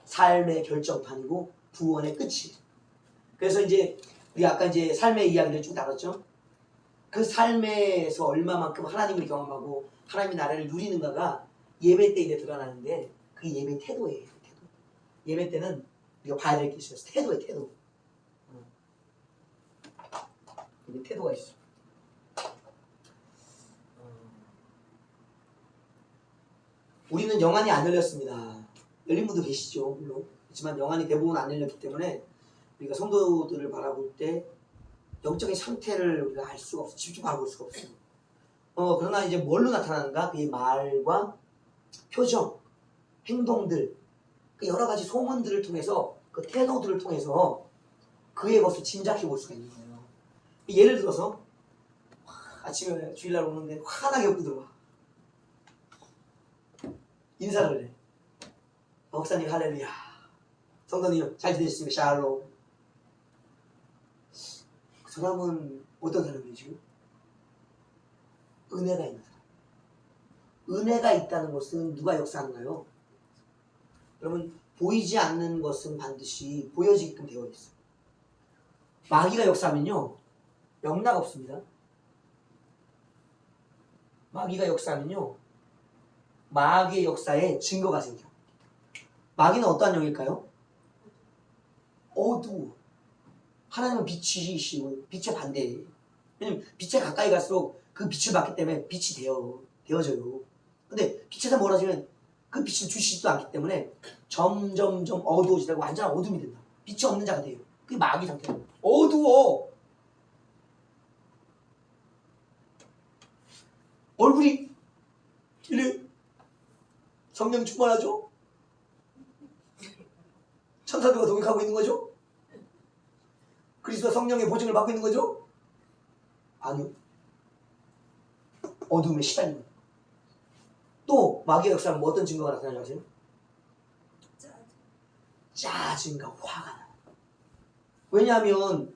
Speaker 1: 삶의 결정판이고 구원의 끝이에요. 그래서 이제 우리 아까 이제 삶의 이야기를 쭉 나눴죠. 그 삶에서 얼마만큼 하나님을 경험하고 하나님의 나라를 누리는가가 예배 때 이제 드러나는데 그 예배 태도예요. 태도. 예배 때는 우리가 봐야 될 게 있어요. 태도예요. 태도. 예배 태도가 있어. 우리는 영안이 안 열렸습니다. 열린 분도 계시죠, 물론. 그렇지만 영안이 대부분 안 열렸기 때문에 우리가 성도들을 바라볼 때 영적인 상태를 우리가 알 수가 없어. 직접 바라볼 수가 없어요. 그러나 이제 뭘로 나타나는가? 그의 말과 표정, 행동들, 그 여러 가지 소문들을 통해서 그 태도들을 통해서 그의 것을 짐작해 볼 수가 있는 거예요. 예를 들어서 아침에 주일날 오는데 환하게 웃고 들어와. 인사를 해. 목사님 할렐루야. 성도님 잘 지내셨습니까? 샬롬. 그 사람은 어떤 사람이죠? 은혜가 있는 사람. 은혜가 있다는 것은 누가 역사하는가요? 여러분 보이지 않는 것은 반드시 보여지게끔 되어 있어요. 마귀가 역사하면요 영락 없습니다. 마귀가 역사하면요 마귀의 역사에 증거가 생겨. 마귀는 어떠한 영일까요? 어두워. 하나님은 빛이시고 빛의 반대예요. 왜냐면 빛에 가까이 갈수록 그 빛을 받기 때문에 빛이 되어져요. 근데 빛에서 멀어지면 그 빛을 주시지도 않기 때문에 점점점 어두워지고 완전한 어둠이 된다. 빛이 없는 자가 돼요. 그게 마귀 상태예요. 어두워. 얼굴이 이래 성령 충만하죠? 천사들과 동행하고 있는 거죠? 그리스도 성령의 보증을 받고 있는 거죠? 아니요. 어둠에 시달리는 거예요. 또 마귀의 역사는 뭐 어떤 증거가 나타나는지 아세요? 짜증과 화가 나요. 왜냐하면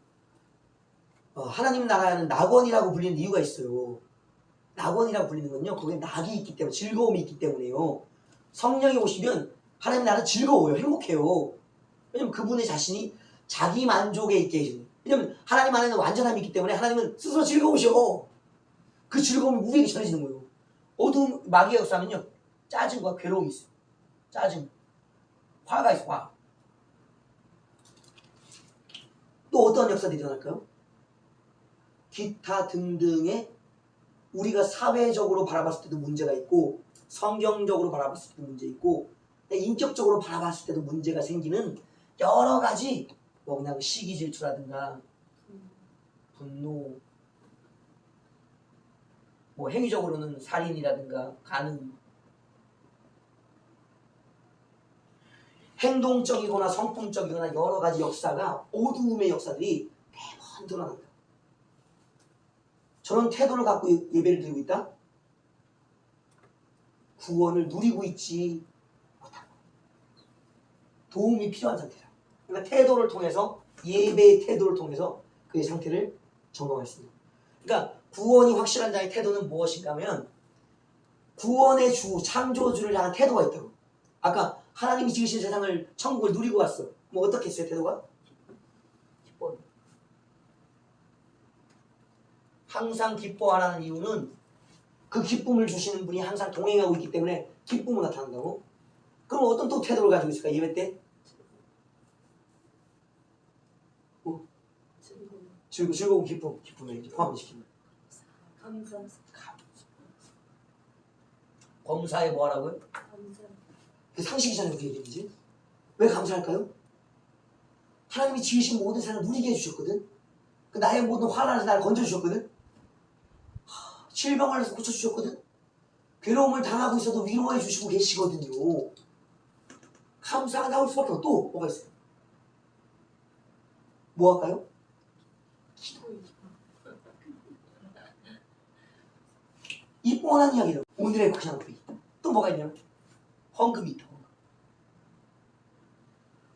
Speaker 1: 하나님 나라에는 낙원이라고 불리는 이유가 있어요. 낙원이라고 불리는 건요 거기에 낙이 있기 때문에 즐거움이 있기 때문에요. 성령이 오시면 하나님 나라는 즐거워요. 행복해요. 왜냐면 그분의 자신이 자기 만족에 있게 해주는. 왜냐면 하나님 안에는 완전함이 있기 때문에 하나님은 스스로 즐거우셔. 그 즐거움이 우리에게 전해지는 거예요. 어두운 마귀의 역사는요 짜증과 괴로움이 있어요. 짜증, 화가 있어. 화. 또 어떤 역사들이 일어날까요? 기타 등등의 우리가 사회적으로 바라봤을 때도 문제가 있고 성경적으로 바라봤을 때도 문제 있고 인격적으로 바라봤을 때도 문제가 생기는 여러 가지 그냥 시기 질투라든가 분노, 행위적으로는 살인이라든가 간음, 행동적이거나 성품적이거나 여러 가지 역사가 어두움의 역사들이 매번 드러난다. 저런 태도를 갖고 예배를 드리고 있다? 구원을 누리고 있지 못한다. 도움이 필요한 상태다. 그러니까 태도를 통해서 예배의 태도를 통해서 그의 상태를 점검했습니다. 그러니까 구원이 확실한 자의 태도는 무엇인가 하면 구원의 주, 창조주를 향한 태도가 있다고. 아까 하나님이 지으신 세상을 천국을 누리고 왔어. 어떻게 했어요 태도가? 기뻐. 항상 기뻐하라는 이유는 그 기쁨을 주시는 분이 항상 동행하고 있기 때문에 기쁨을 나타난다고? 그럼 어떤 또 태도를 가지고 있을까 예배 때? 즐거운 기쁨에 이제 포함시키는
Speaker 2: 감사.
Speaker 1: 검사에 뭐 하라고요?
Speaker 2: 감사.
Speaker 1: 그 상식이잖아요 그 얘기인지. 왜 감사할까요? 하나님이 지으신 모든 세상을 누리게 해주셨거든. 그 나의 모든 환난에서 나를 건져주셨거든. 질병을 해서 고쳐주셨거든. 괴로움을 당하고 있어도 위로해 주시고 계시거든요. 감사가 나올 수밖에 없어. 또 뭐가 있어요? 뭐 할까요? 이 뻔한 이야기를 오늘의 그냥 앞에 있다. 또 뭐가 있냐면 헌금이 있다.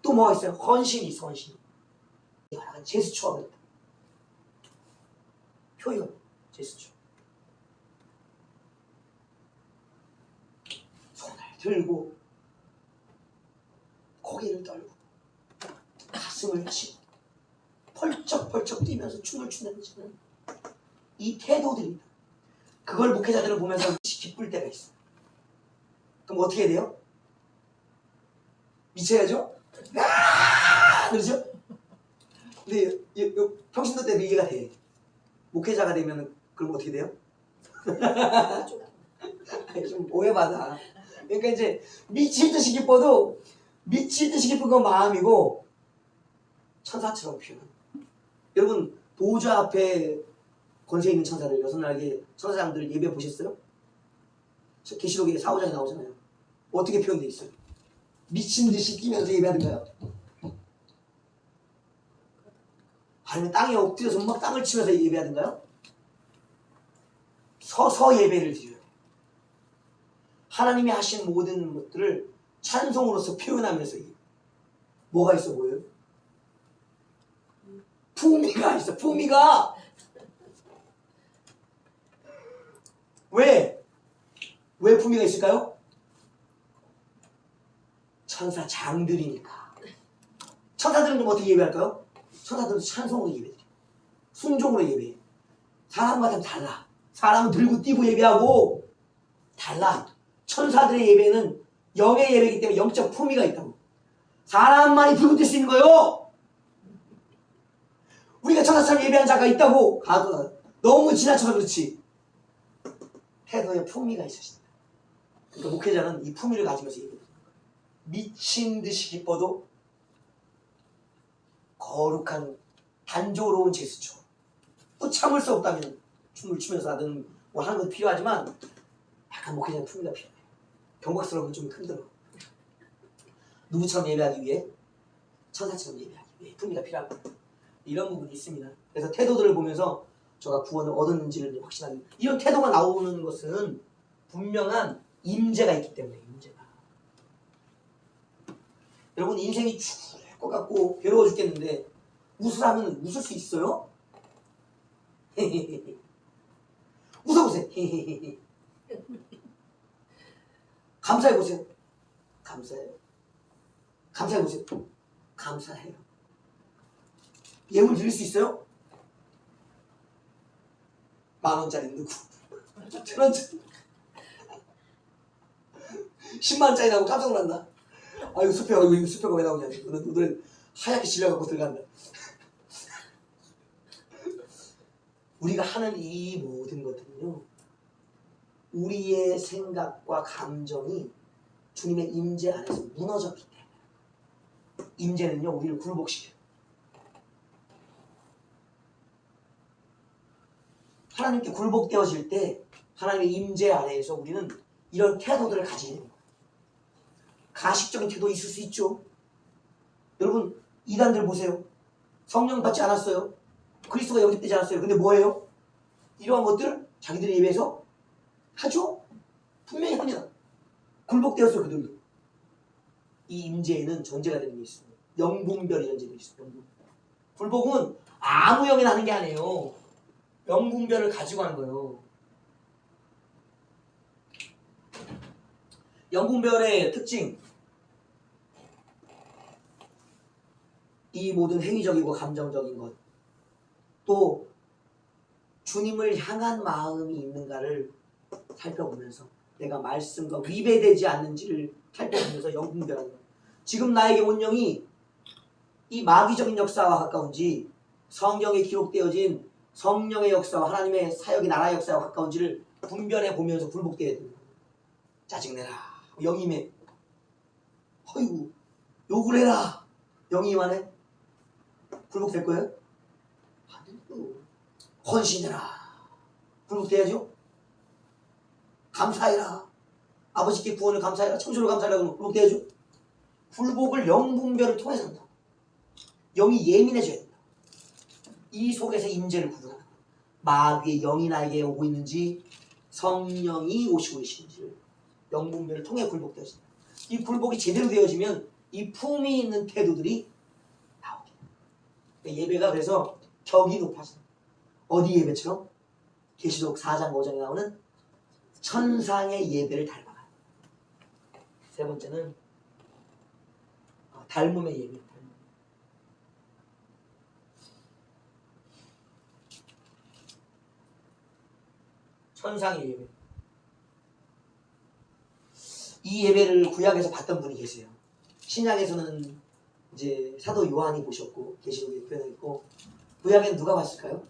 Speaker 1: 또 뭐가 있어요? 헌신이 있어. 헌신. 여러 가지 제스처가 있다. 표현, 제스처. 손을 들고 고개를 떨고 가슴을 치고 펄쩍펄쩍 뛰면서 춤을 추는 이 태도들입니다. 그걸 목회자들을 보면서 기쁠 때가 있어. 그럼 어떻게 해야 돼요? 미쳐야죠? 그렇죠? 근데 평신도 때 이해가 돼. 목회자가 되면 그럼 어떻게 돼요? 좀 오해받아. 그러니까 이제 미칠 듯이 기뻐도 미칠 듯이 기쁜 건 마음이고 천사처럼 표현. 여러분 보좌 앞에 권세 있는 천사들, 여섯 날개 천사장들 예배 보셨어요? 계시록에 4, 5장에 나오잖아요. 어떻게 표현되어 있어요? 미친 듯이 뛰면서 예배하던가요? 아니면 땅에 엎드려서 막 땅을 치면서 예배하던가요? 서서 예배를 드려요. 하나님이 하신 모든 것들을 찬송으로서 표현하면서 뭐가 있어 보여요? 품위가 있어. 품위가. 왜 품위가 있을까요? 천사장들이니까. 천사들은 그럼 어떻게 예배할까요? 천사들은 찬송으로 예배해요. 순종으로 예배해요. 사람과는 달라. 사람은 들고 뛰고 예배하고 달라. 천사들의 예배는 영의 예배이기 때문에 영적 품위가 있다고. 사람만이 들고 뛸 수 있는 거요. 우리가 천사처럼 예배하는 자가 있다고. 너무 지나쳐서 그렇지. 태도에 품위가 있으신다. 그러니까 목회자는 이 품위를 가지면서 예배해요. 미친 듯이 기뻐도 거룩한 단조로운 제스처. 또 참을 수 없다면 춤을 추면서 하든 뭐 하는 것도 필요하지만 약간 목회자는 품위가 필요해. 경박스러우면 좀 힘들어. 누구처럼 예배하기 위해? 천사처럼 예배하기 위해 품위가 필요하고 이런 부분이 있습니다. 그래서 태도들을 보면서 저가 구원을 얻었는지를 확신하는 이런 태도가 나오는 것은 분명한 임재가 있기 때문에 임재가. 여러분 인생이 죽을 것 같고 괴로워 죽겠는데 웃으라면 웃을 수 있어요? 웃어보세요. 감사해보세요. 감사해요. 감사해보세요. 감사해요. 예물 드릴 수 있어요? 10,000원짜리 누구? 1,000원짜리 10만원짜리 나오고 깜짝 놀란다. 이거 수표가 왜 나오냐. 너들 하얗게 질려갖고 들어간다. 우리가 하는 이 모든 것들은요, 우리의 생각과 감정이 주님의 임재 안에서 무너졌기 때문에. 임재는요, 우리를 굴복시켜요. 하나님께 굴복되어질 때 하나님의 임재 안에서 우리는 이런 태도들을 가지게 됩니다. 가식적인 태도 있을 수 있죠. 여러분 이단들 보세요. 성령 받지 않았어요. 그리스도가 영접되지 않았어요. 근데 뭐예요? 이러한 것들을 자기들의 예배에서 하죠. 분명히 합니다. 굴복되었어요. 그들도. 이 임재에는 전제가 되는 게 있어요. 영분별이 전제되어 있어요. 굴복은 아무 영이나 하는 게 아니에요. 영분별을 가지고 하는 거예요. 영분별의 특징, 이 모든 행위적이고 감정적인 것, 또 주님을 향한 마음이 있는가를 살펴보면서 내가 말씀과 위배되지 않는지를 살펴보면서 영분별하는 거예요. 지금 나에게 온 영이 이 마귀적인 역사와 가까운지 성경에 기록되어진 성령의 역사와 하나님의 사역의 나라의 역사와 가까운지를 분별해 보면서 굴복되어야 됩니다. 짜증내라. 영임에 어이구 욕을 해라. 영임안에 굴복될 거예요? 안 돼요. 헌신해라. 굴복돼야죠. 감사해라. 아버지께 구원을 감사해라. 청소를 감사하라고 굴복돼야죠. 굴복을 영분별을 통해서 한다. 영이 예민해져야 된다. 이 속에서 임재를 구분하는 거예요. 마귀의 영이 나에게 오고 있는지 성령이 오시고 계시는지를 영분별을 통해 굴복되어진다. 이 굴복이 제대로 되어지면 이 품이 있는 태도들이 나오게 됩니다. 예배가 그래서 격이 높아진다. 어디 예배처럼? 계시록 4장 5장에 나오는 천상의 예배를 닮아가요. 세 번째는 닮음의 예배. 천상의 예배. 이 예배를 구약에서 봤던 분이 계세요. 신약에서는 이제 사도 요한이 보셨고 계시록에 표현했고 구약에는 누가 봤을까요?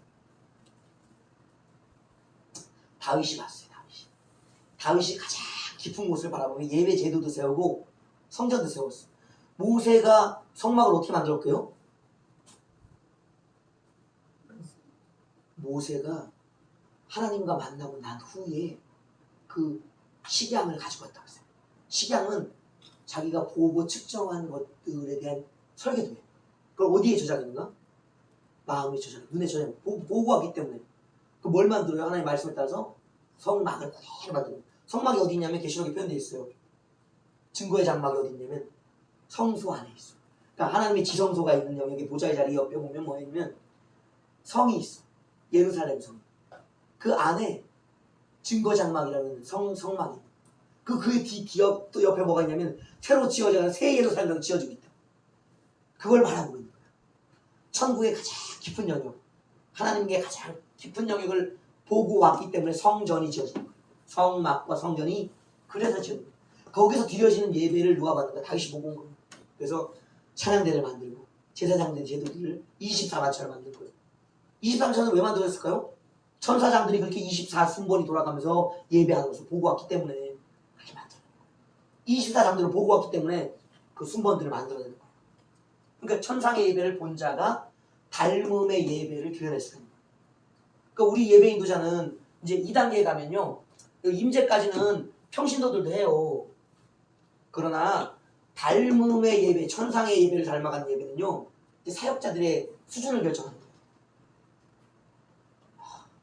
Speaker 1: 다윗이 봤어요. 다윗이 가장 깊은 곳을 바라보며 예배 제도도 세우고 성전도 세웠어요. 모세가 성막을 어떻게 만들었고요? 모세가 하나님과 만나고 난 후에 그 식양을 가지고 왔다고 했어요. 식양은 자기가 보고 측정한 것들에 대한 설계도예요. 그걸 어디에 저장했는가? 마음에 저장, 눈에 저장, 보고 왔기 때문에. 그 뭘 만들어요? 하나님의 말씀에 따라서 성막을 그대로 만들어요. 성막이 어디 있냐면 계시록에 표현되어 있어요. 증거의 장막이 어디 있냐면 성소 안에 있어요. 그러니까 하나님의 지성소가 있는 영역의 보좌의 자리 옆에 보면 뭐가 있냐면 성이 있어. 예루살렘 성. 그 안에 증거 장막이라는 성막이. 그 또 옆에 뭐가 있냐면 새로 지어져가는 새 예루살렘 지어지고 있다. 그걸 바라보고 있는 거야. 천국의 가장 깊은 영역, 하나님께 가장 깊은 영역을 보고 왔기 때문에 성전이 지어진 거예요. 성막과 성전이 그래서 지어진 거예요. 거기서 드려지는 예배를 누가 받는 거야? 다윗이 보고 온 거예요. 그래서 찬양대를 만들고 제사장된 제도들을 24만차를 만든 거예요. 24만차는 왜 만들었을까요? 천사장들이 그렇게 24순번이 돌아가면서 예배하는 것을 보고 왔기 때문에 그렇게 만들어요. 24장들을 보고 왔기 때문에 그 순번들을 만들어내는 거예요. 그러니까 천상의 예배를 본 자가 닮음의 예배를 드려냈을 겁니다. 그러니까 우리 예배 인도자는 이제 2단계에 가면요, 임재까지는 평신도들도 해요. 그러나 닮음의 예배, 천상의 예배를 닮아가는 예배는요, 이제 사역자들의 수준을 결정하는 거예요.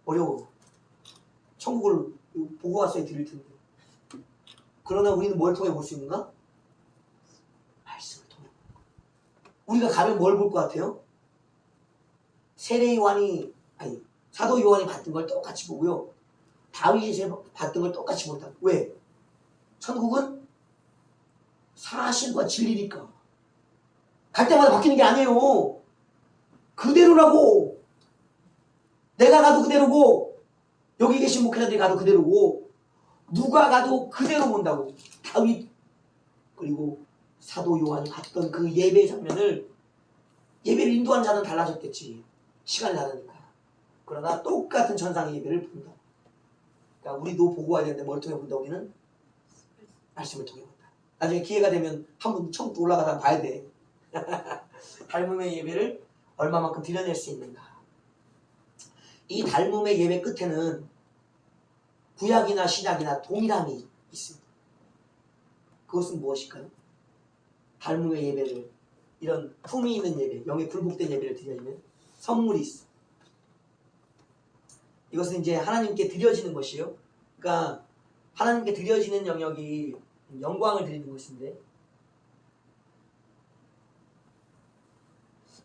Speaker 1: 어려워. 천국을 보고 왔어야 드릴 텐데. 그러나 우리는 뭘 통해 볼 수 있는가? 말씀을 통해. 우리가 가면 뭘 볼 것 같아요? 사도 요한이 봤던 걸 똑같이 보고요. 다윗이 봤던 걸 똑같이 본다. 왜? 천국은 사실과 진리니까. 갈 때마다 바뀌는 게 아니에요. 그대로라고. 내가 가도 그대로고, 여기 계신 목회자들이 가도 그대로고, 누가 가도 그대로 본다고. 다윗 그리고 사도 요한이 봤던 그 예배 장면을, 예배를 인도하는 자는 달라졌겠지. 시간이 다르니까. 그러나 똑같은 천상의 예배를 본다. 그러니까 우리도 보고 와야 되는데 뭘 통해 본다? 우리는 말씀을 통해 본다. 나중에 기회가 되면 한번 천국 올라가서 봐야 돼. 닮음의 예배를 얼마만큼 드려낼 수 있는가. 이 닮음의 예배 끝에는 구약이나 신약이나 동일함이 있습니다. 그것은 무엇일까요? 닮음의 예배를, 이런 품이 있는 예배, 영에 굴복된 예배를 드리려면 선물이 있어. 이것은 이제 하나님께 드려지는 것이요. 그러니까 하나님께 드려지는 영역이 영광을 드리는 것인데,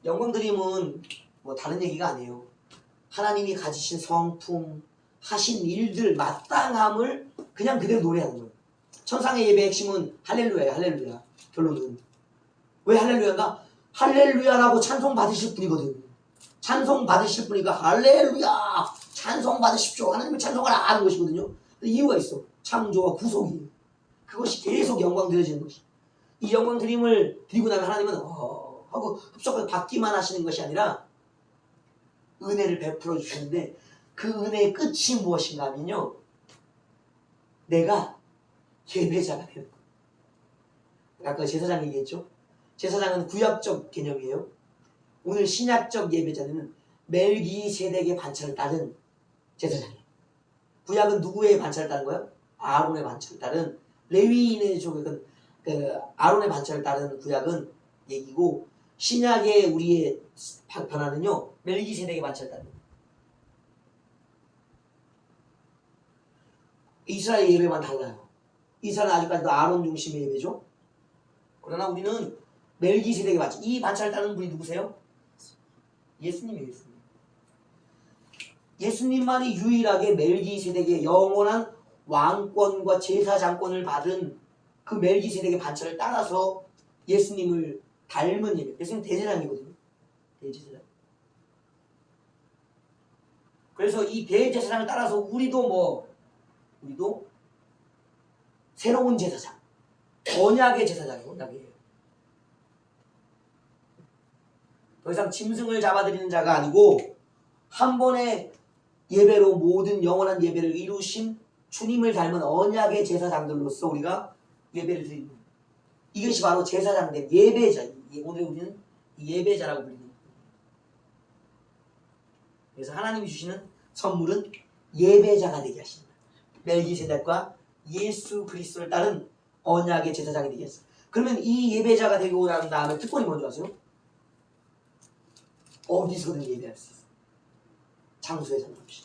Speaker 1: 영광 드림은 뭐 다른 얘기가 아니에요. 하나님이 가지신 성품, 하신 일들, 마땅함을 그냥 그대로 노래하는 거예요. 천상의 예배의 핵심은 할렐루야예요. 할렐루야. 결론은 왜 할렐루야인가? 할렐루야라고 찬송 받으실 분이거든. 찬송 받으실 분이니까 할렐루야 찬송 받으십시오. 하나님을 찬송하라 하는 것이거든요. 이유가 있어. 창조와 구속이. 그것이 계속 영광 드려지는 것이. 이 영광 드림을 드리고 나면 하나님은 하고 흡족하게 받기만 하시는 것이 아니라 은혜를 베풀어 주시는데, 그 은혜의 끝이 무엇인가 하면요, 내가 예배자가 되는 거예요. 아까 제사장 얘기했죠. 제사장은 구약적 개념이에요. 오늘 신약적 예배자는 멜기세덱의 반차를 따른 제사장이에요. 구약은 누구의 반차를 따른 거예요? 아론의 반차를 따른, 레위인의 족은 아론의 반차를 따른 구약은 얘기고, 신약의 우리의 변화는요, 멜기세덱의 반차를 따른 거예요. 이스라엘 예배만 달라요. 이스라엘은 아직까지도 아론 중심의 예배죠. 그러나 우리는 멜기세덱의 반차. 이 반차를 따르는 분이 누구세요? 예수님이에요. 예수님만이 유일하게 멜기세덱의 영원한 왕권과 제사장권을 받은 그 멜기세덱의 반차를 따라서 예수님을 닮은 예배. 예수님 대제사장이거든요. 대제사장. 그래서 이 대제사장을 따라서 우리도 새로운 제사장, 언약의 제사장이에요. 언약이에요. 더 이상 짐승을 잡아들이는 자가 아니고 한 번의 예배로 모든 영원한 예배를 이루신 주님을 닮은 언약의 제사장들로서 우리가 예배를 드리는 거예요. 이것이 바로 제사장된 예배자. 오늘 우리는 예배자라고 불리는 거예요. 그래서 하나님이 주시는 선물은 예배자가 되게 하신다. 멜기세덱과 예수 그리스도를 따른 언약의 제사장이 되게 했어. 그러면 이 예배자가 되고 난 다음에 특권이 뭔지 아세요? 어디서든 예배할 수 있어. 장소에 상관없이.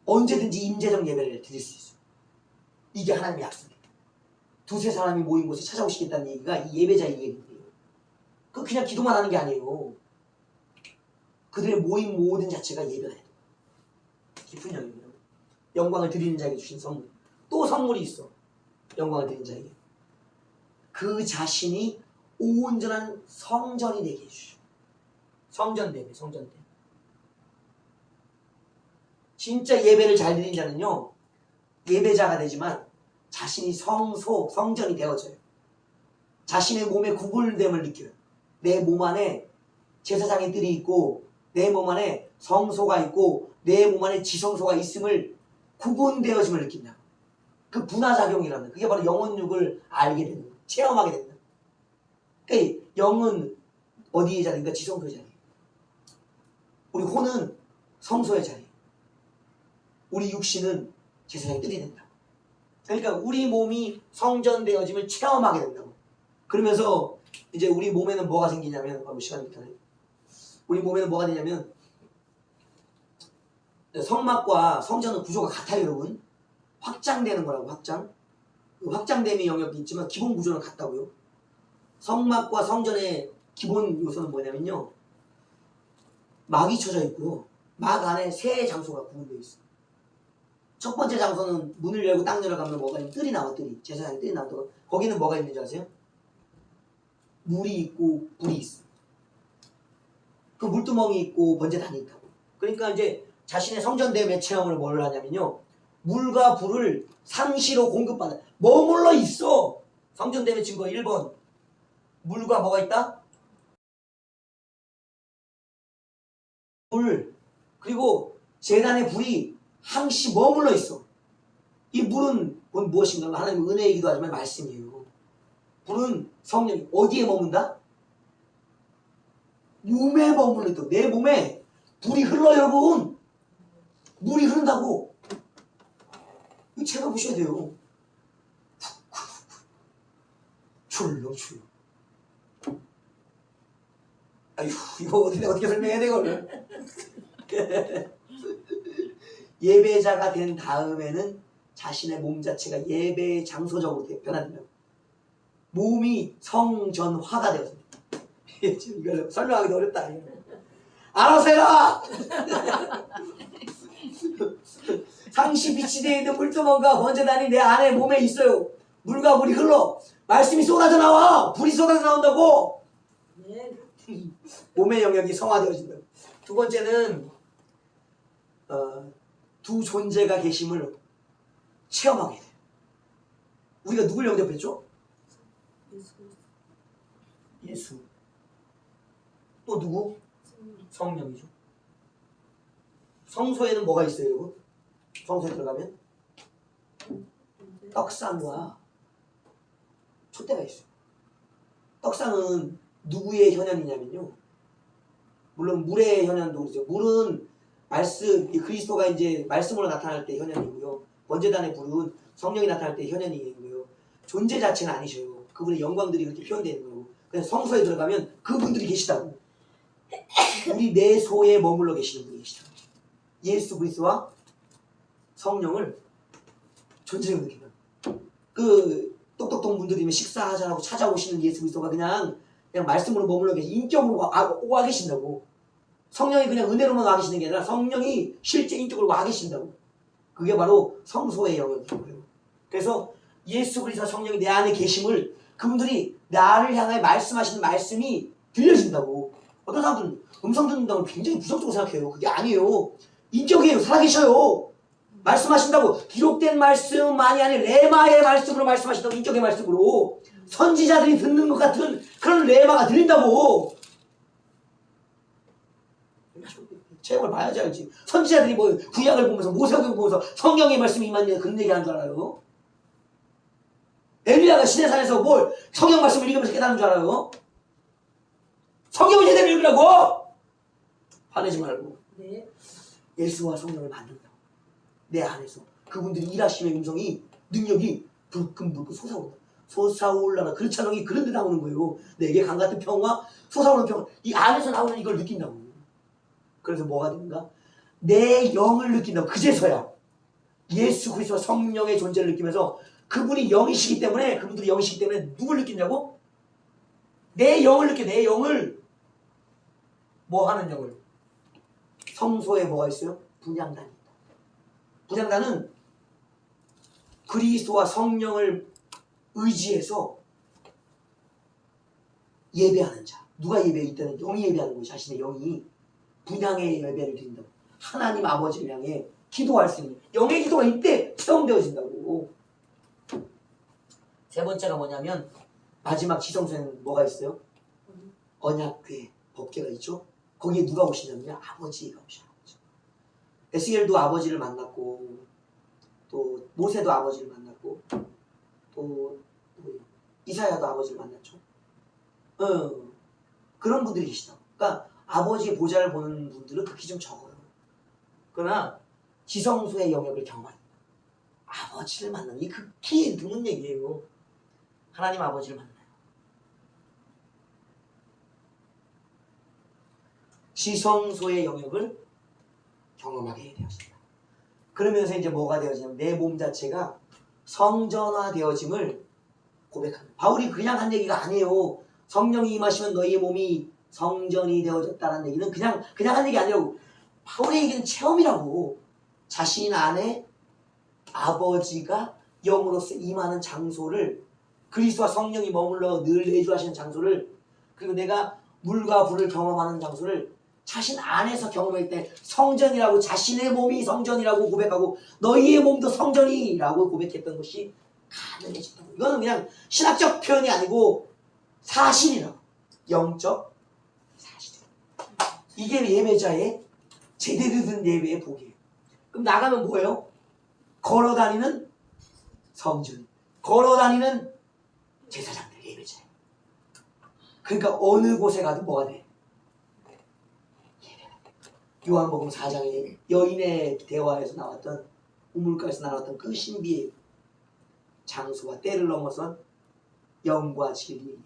Speaker 1: 언제든지 임재적 예배를 드릴 수 있어. 이게 하나님의 약속이에요. 두세 사람이 모인 곳에 찾아오시겠다는 얘기가 이 예배자의 얘기예요. 그 그냥 기도만 하는 게 아니에요. 그들의 모임 모든 자체가 예배가 돼요. 깊은 영역이에요. 영광을 드리는 자에게 주신 선물. 또 선물이 있어. 영광을 드리는 자에게. 그 자신이 온전한 성전이 되게 해주시오. 성전됨이에요. 성전됨. 진짜 예배를 잘 드리는 자는요. 예배자가 되지만 자신이 성전이 되어져요. 자신의 몸의 구불됨을 느껴요. 내 몸 안에 제사장의 뜰이 있고 내 몸 안에 성소가 있고 내 몸 안에 지성소가 있음을 구분되어짐을 느낀다. 그 분화작용이라는 그게 바로 영혼육을 알게 되는 거예요. 체험하게 된다. 그러니까 영은 어디의 자리인가? 지성소의 자리. 우리 혼은 성소의 자리. 우리 육신은 제사장의 뜰이 된다. 그러니까 우리 몸이 성전되어짐을 체험하게 된다고. 그러면서 이제 우리 몸에는 뭐가 생기냐면 시간이 있잖아요. 우리 몸에는 뭐가 되냐면 성막과 성전은 구조가 같아요, 여러분. 확장되는 거라고. 확장. 그 확장됨의 영역이 있지만 기본 구조는 같다고요. 성막과 성전의 기본 요소는 뭐냐면요. 막이 쳐져 있고요. 막 안에 세 장소가 구분되어 있어요. 첫 번째 장소는 문을 열고 딱 열어가면 뭐가 있는 뜰이 나와. 뜰이. 제사장의 뜰이 나오더라고요. 거기는 뭐가 있는지 아세요? 물이 있고 불이 있어. 그 물두멍이 있고 번제단이 있다고. 그러니까 이제 자신의 성전됨의 체험을 뭘 하냐면요. 물과 불을 상시로 공급받아. 머물러 있어. 성전됨의 증거 1번. 물과 뭐가 있다? 물. 그리고 제단의 불이 항시 머물러 있어. 이 물은 무엇인가? 하나님의 은혜이기도 하지만 말씀이에요. 불은 성령이 어디에 머문다? 몸에 머물러 있다. 내 몸에 불이 흘러, 여러분. 물이 흐른다고. 이거 제가 보셔야 돼요. 출렁출렁. 아휴, 이거 어떻게 설명해야 돼, 이거를. 예배자가 된 다음에는 자신의 몸 자체가 예배 장소적으로 변화된다. 몸이 성전화가 되었습니다. 이걸 설명하기도 어렵다. 알아서 해라! 상시 빛이 되어 있는 물두멍과 번제단이 내 안에 몸에 있어요. 물과 물이 흘러. 말씀이 쏟아져 나와. 불이 쏟아져 나온다고. 네. 몸의 영역이 성화되어진다. 두 번째는 두 존재가 계심을 체험하게 돼요. 우리가 누굴 영접했죠? 예수. 또 누구? 성령이죠. 성소에는 뭐가 있어요, 여러분? 성소에 들어가면 떡상과 촛대가 있어요. 떡상은 누구의 현현이냐면요. 물론 물의 현현도 그렇죠. 물은 말씀, 그리스도가 이제 말씀으로 나타날 때 현현이고요. 번제단의 불은 성령이 나타날 때 현현이고요. 존재 자체는 아니셔요. 그분의 영광들이 그렇게 표현되는 거고. 그래서 성소에 들어가면 그분들이 계시다고. 우리 내소에 머물러 계시는 분이 계시다고. 예수 그리스도와 성령을 존재로 느낀다. 그 똑똑똑 분들이면 식사하자라고 찾아오시는 예수 그리스도가 그냥 말씀으로 머물러 계시, 인격으로 와 계신다고. 성령이 그냥 은혜로만 와 계시는 게 아니라 성령이 실제 인격으로 와 계신다고. 그게 바로 성소의 영역이고요. 그래서 예수 그리스도 성령이 내 안에 계심을 그분들이 나를 향해 말씀하시는 말씀이 들려진다고. 어떤 사람들은 음성 듣는다고 굉장히 부정적으로 생각해요. 그게 아니에요. 인격이에요. 살아계셔요. 말씀하신다고. 기록된 말씀만이 아닌 레마의 말씀으로 말씀하신다고. 인격의 말씀으로. 선지자들이 듣는 것 같은 그런 레마가 들린다고. 체험을 봐야지 알지. 선지자들이 뭐 구약을 보면서 모세를 보면서 성령의 말씀이 임하는 그런 얘기 하는 줄 알아요? 엘리야가 시내산에서 뭘 성경 말씀을 읽으면서 깨닫는 줄 알아요? 성경을 제대로 읽으라고! 화내지 말고. 네. 예수와 성령을 만든다. 내 안에서 그분들이 일하심의 음성이 능력이 불끈불끈 솟아온다. 솟아올라라. 그런 찬송이 그런 데 나오는 거예요. 내게 강같은 평화 솟아오는 평화. 이 안에서 나오는 이걸 느낀다고. 그래서 뭐가 되는가? 내 영을 느낀다고. 그제서야 예수 그리스도와 성령의 존재를 느끼면서 그분이 영이시기 때문에 그분들이 영이시기 때문에 누굴 느낀다고? 내 영을 느껴. 내 영을 뭐 하는 영을? 성소에 뭐가 있어요? 분향단이 있다. 분향단은 그리스도와 성령을 의지해서 예배하는 자. 누가 예배에 있다는 영이 예배하는 거예요. 자신의 영이 분향의 예배를 드린다고. 하나님 아버지를 향해 기도할 수 있는 영의 기도가 이때 체험되어진다고. 세 번째가 뭐냐면 마지막 지성소에는 뭐가 있어요? 언약궤 법궤가 있죠. 거기에 누가 오시냐면요, 아버지가 오셔요. 에스겔도 아버지를 만났고, 또 모세도 아버지를 만났고, 또 이사야도 아버지를 만났죠. 그런 분들이 계시다. 그러니까 아버지의 보좌를 보는 분들은 극히 좀 적어요. 그러나 지성소의 영역을 경험하는 아버지를 만나는 이 극히 드문 얘기예요. 하나님 아버지를 만나요. 지성소의 영역을 경험하게 되었습니다. 그러면서 이제 뭐가 되어지냐면 내 몸 자체가 성전화 되어짐을 고백합니다. 바울이 그냥 한 얘기가 아니에요. 성령이 임하시면 너희의 몸이 성전이 되어졌다는 얘기는 그냥 한 얘기 아니라고. 바울의 얘기는 체험이라고. 자신 안에 아버지가 영으로서 임하는 장소를, 그리스도와 성령이 머물러 늘 내주하시는 장소를, 그리고 내가 물과 불을 경험하는 장소를 자신 안에서 경험할 때 성전이라고, 자신의 몸이 성전이라고 고백하고 너희의 몸도 성전이라고 고백했던 것이 가능해졌다고. 이거는 그냥 신학적 표현이 아니고 사실이라고. 영적 사실이라고. 이게 예배자의 제대로 된 예배의 복이에요. 그럼 나가면 뭐예요? 걸어다니는 성전, 걸어다니는 제사장들, 예배자예요. 그러니까 어느 곳에 가도 뭐가 돼? 요한복음 4장에 여인의 대화에서 나왔던, 우물가에서 나왔던 그 신비의 장소와 때를 넘어선 영과 진리의 예배,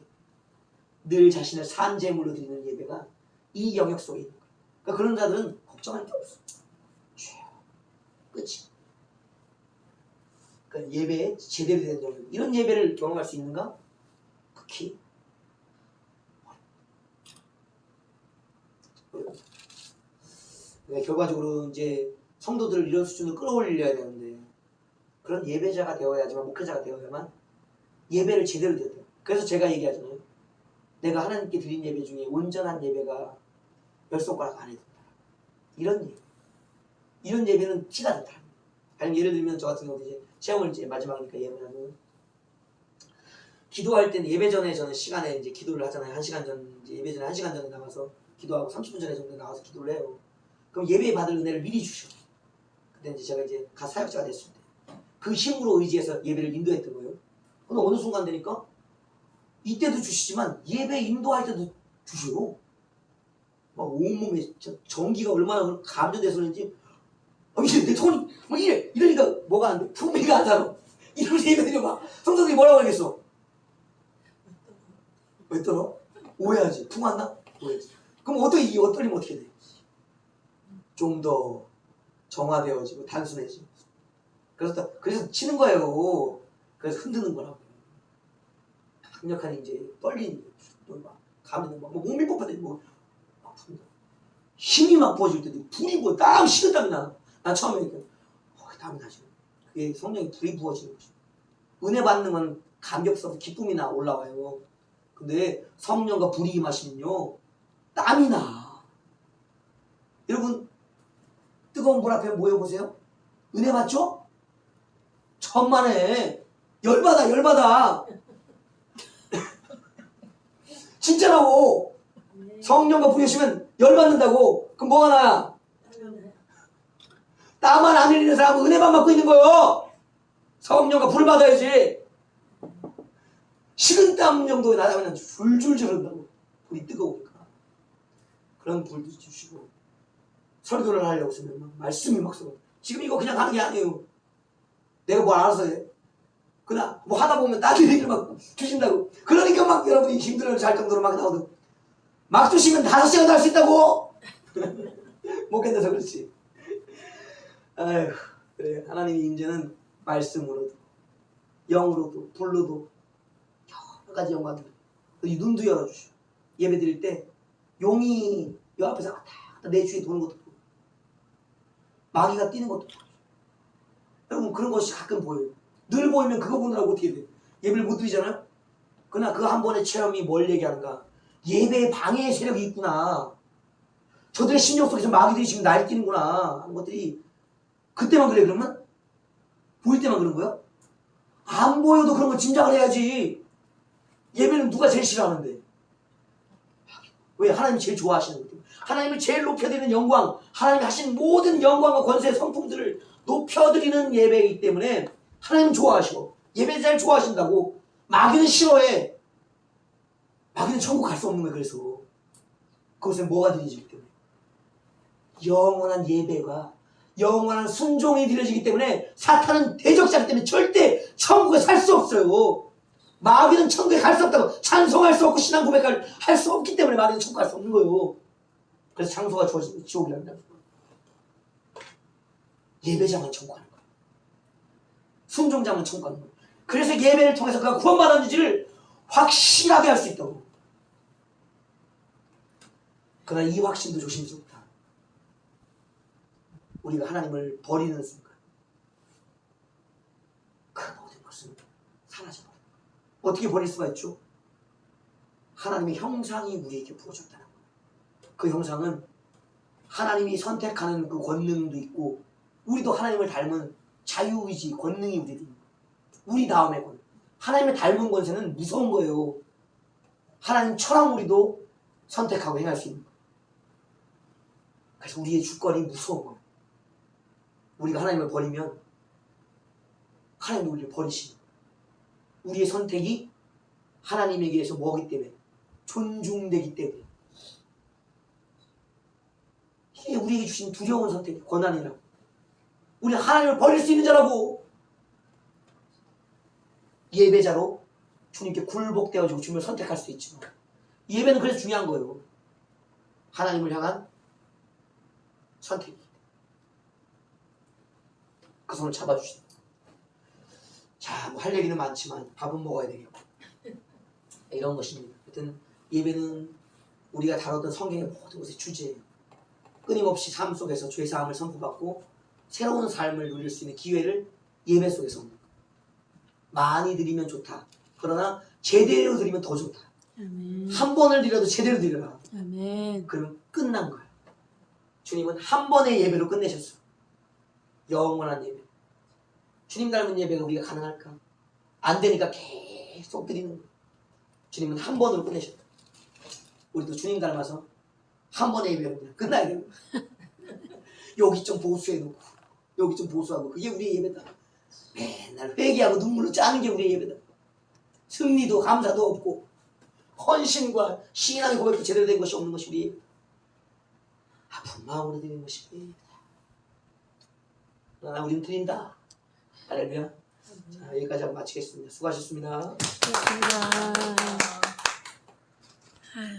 Speaker 1: 늘 자신을 산제물로 드리는 예배가 이 영역 속에 있는 거예요. 그러니까 그런 자들은 걱정할 게 없어. 죄야. 끝이. 그러니까 예배에 제대로 된 영역, 이런 예배를 경험할 수 있는가? 극히 어렵다. 결과적으로 이제 성도들을 이런 수준으로 끌어올려야 되는데, 그런 예배자가 되어야지만, 목회자가 되어야만 예배를 제대로 드려야 돼요. 그래서 제가 얘기하잖아요. 내가 하나님께 드린 예배 중에 온전한 예배가 10손가락 안에 든다. 이런 예배는 티가 든다. 아니면 예를 들면 저 같은 경우 이제 체험을 이제 마지막이니까 예배하면, 기도할 때는 예배 전에 저는 시간에 이제 기도를 하잖아요. 1시간 전, 이제 예배 전에 1시간 전에 나가서 기도하고 30분 전에 정도 나가서 기도를 해요. 그럼 예배 받을 은혜를 미리 주셔. 그때 이제 제가 이제 사역자가 됐을 때 그 힘으로 의지해서 예배를 인도했던 거예요. 근데 어느 순간 되니까 이때도 주시지만 예배 인도할 때도 주셔요. 막 온몸에 전기가 얼마나 감전돼서 그런지, 이제 내 손이 뭐 이러니까 뭐가 안 돼? 품위가 안 살아. 이러면서 예배드려 봐. 성도들이 뭐라고 하겠어? 왜 떨어? 오해하지. 풍왔나? 오해하지. 그럼 어떨리면 어떻게 돼? 좀 더 정화되어지고 단순해지고. 그래서 치는 거예요. 그래서 흔드는 거라고. 강력한 이제 떨리는 거, 막 가면 막 몸이 뻑뻑해, 막 아픈다. 힘이 막 부어질 때도 불이 부어, 땀 식은땀이 나. 난 처음에 땀이 나죠. 그게 성령의 불이 부어지는 거죠. 은혜 받는 건 감격스러워서 기쁨이 올라와요. 근데 성령과 불이 임하시면요, 땀이 나. 여러분, 뜨거운 물 앞에 모여보세요. 은혜 받죠? 천만에 열받아. 진짜라고. 성령과 불이 오시면 열받는다고. 그럼 뭐가 나야? 땀만 안 흘리는 사람은 은혜만 받고 있는 거예요. 성령과 불을 받아야지. 식은땀 정도에 나가면 줄줄 흐른다고. 불이 뜨거우니까. 그런 불도 주시고, 설교를 하려고 쓰면 말씀이 막 쏟아. 지금 이거 그냥 하는 게 아니에요. 내가 뭐 알아서 해. 그나 뭐 하다 보면 다른 얘기를 막 주신다고. 그러니까 막 여러분이 힘들어요. 잘 정도로 막 나오든. 막 주시면 5시간도 할 수 있다고. 못 견뎌서 그렇지. 아휴, 그래. 하나님의 임재는 말씀으로도, 영으로도, 불로도 여러 가지 영광들. 눈도 열어주시오. 예배 드릴 때 용이 요 앞에서 왔다 갔다 내 주위에 도는 것도 보고 마귀가 뛰는 것도 보고. 여러분 그런 것이 가끔 보여요. 늘 보이면 그거 보느라고 어떻게 돼? 예배를 못 드리잖아요? 그러나 그 한 번의 체험이 뭘 얘기하는가? 예배에 방해의 세력이 있구나. 저들의 심령 속에서 마귀들이 지금 날뛰는구나 하는 것들이 그때만 그래 그러면? 보일 때만 그런 거야? 안 보여도 그런 걸 짐작을 해야지. 예배는 누가 제일 싫어하는데? 왜? 하나님이 제일 좋아하시는 거예요. 하나님을 제일 높여드리는 영광, 하나님이 하신 모든 영광과 권세의 성품들을 높여드리는 예배이기 때문에 하나님은 좋아하시고 예배 제일 좋아하신다고. 마귀는 싫어해. 마귀는 천국 갈 수 없는 거예요. 그래서 그것은 뭐가 드려지기 때문에 영원한 예배가 영원한 순종이 드려지기 때문에 사탄은 대적자이기 때문에 절대 천국에 살 수 없어요. 마귀는 천국에 갈 수 없다고. 찬송할 수 없고 신앙 고백을 할 수 없기 때문에 마귀는 천국 갈 수 없는 거예요. 그래서 장소가 지옥이란다. 예배자만 천국 가는 거예요. 순종자만 천국 가는 거예요. 그래서 예배를 통해서 그가 구원받았는지를 확실하게 할 수 있다고. 그러나 이 확신도 조심스럽다. 우리가 하나님을 버리는 순간 그 모든 것은 사라져버려요. 어떻게 버릴 수가 있죠? 하나님의 형상이 우리에게 부어졌다는 거예요. 그 형상은 하나님이 선택하는 그 권능도 있고 우리도 하나님을 닮은 자유의지 권능이 우리도 있는 거예요. 우리 다음에 권. 하나님의 닮은 권세는 무서운 거예요. 하나님처럼 우리도 선택하고 행할 수 있는 거예요. 그래서 우리의 주권이 무서운 거예요. 우리가 하나님을 버리면 하나님도 우리를 버리시는 거예요. 우리의 선택이 하나님에게서 뭐기 때문에? 존중되기 때문에. 이게 우리에게 주신 두려운 선택, 권한이라고. 우리는 하나님을 버릴 수 있는 자라고. 예배자로 주님께 굴복되어지고 주님을 선택할 수 있지만 예배는 그래서 중요한 거예요. 하나님을 향한 선택이. 그 손을 잡아주시다. 자, 뭐 할 얘기는 많지만 밥은 먹어야 되겠고 이런 것입니다. 하여튼 예배는 우리가 다뤘던 성경의 모든 것의 주제예요. 끊임없이 삶 속에서 죄사함을 선포받고 새로운 삶을 누릴 수 있는 기회를 예배 속에서 얻는 거예요. 많이 드리면 좋다. 그러나 제대로 드리면 더 좋다.
Speaker 2: 아멘.
Speaker 1: 한 번을 드려도 제대로 드려라.
Speaker 2: 아멘.
Speaker 1: 그러면 끝난 거예요. 주님은 한 번의 예배로 끝내셨어요. 영원한 예배. 주님 닮은 예배가 우리가 가능할까? 안 되니까 계속 드리는 거예요. 주님은 한 번으로 끝내셨다. 우리도 주님 닮아서 한 번의 예배로 그냥 끝나야 되는 거예요. 여기 좀 보수해놓고 여기 좀 보수하고 그게 우리의 예배다. 맨날 회개하고 눈물로 짜는 게 우리의 예배다. 승리도 감사도 없고 헌신과 신앙의 고백도 제대로 된 것이 없는 것이 우리의 예배다. 아픈 마음으로 드리는 것이 우리의 예배다. 우리는 드린다. 할렐루야. 자, 여기까지 하고 마치겠습니다. 수고하셨습니다.
Speaker 2: 고맙습니다. 아유.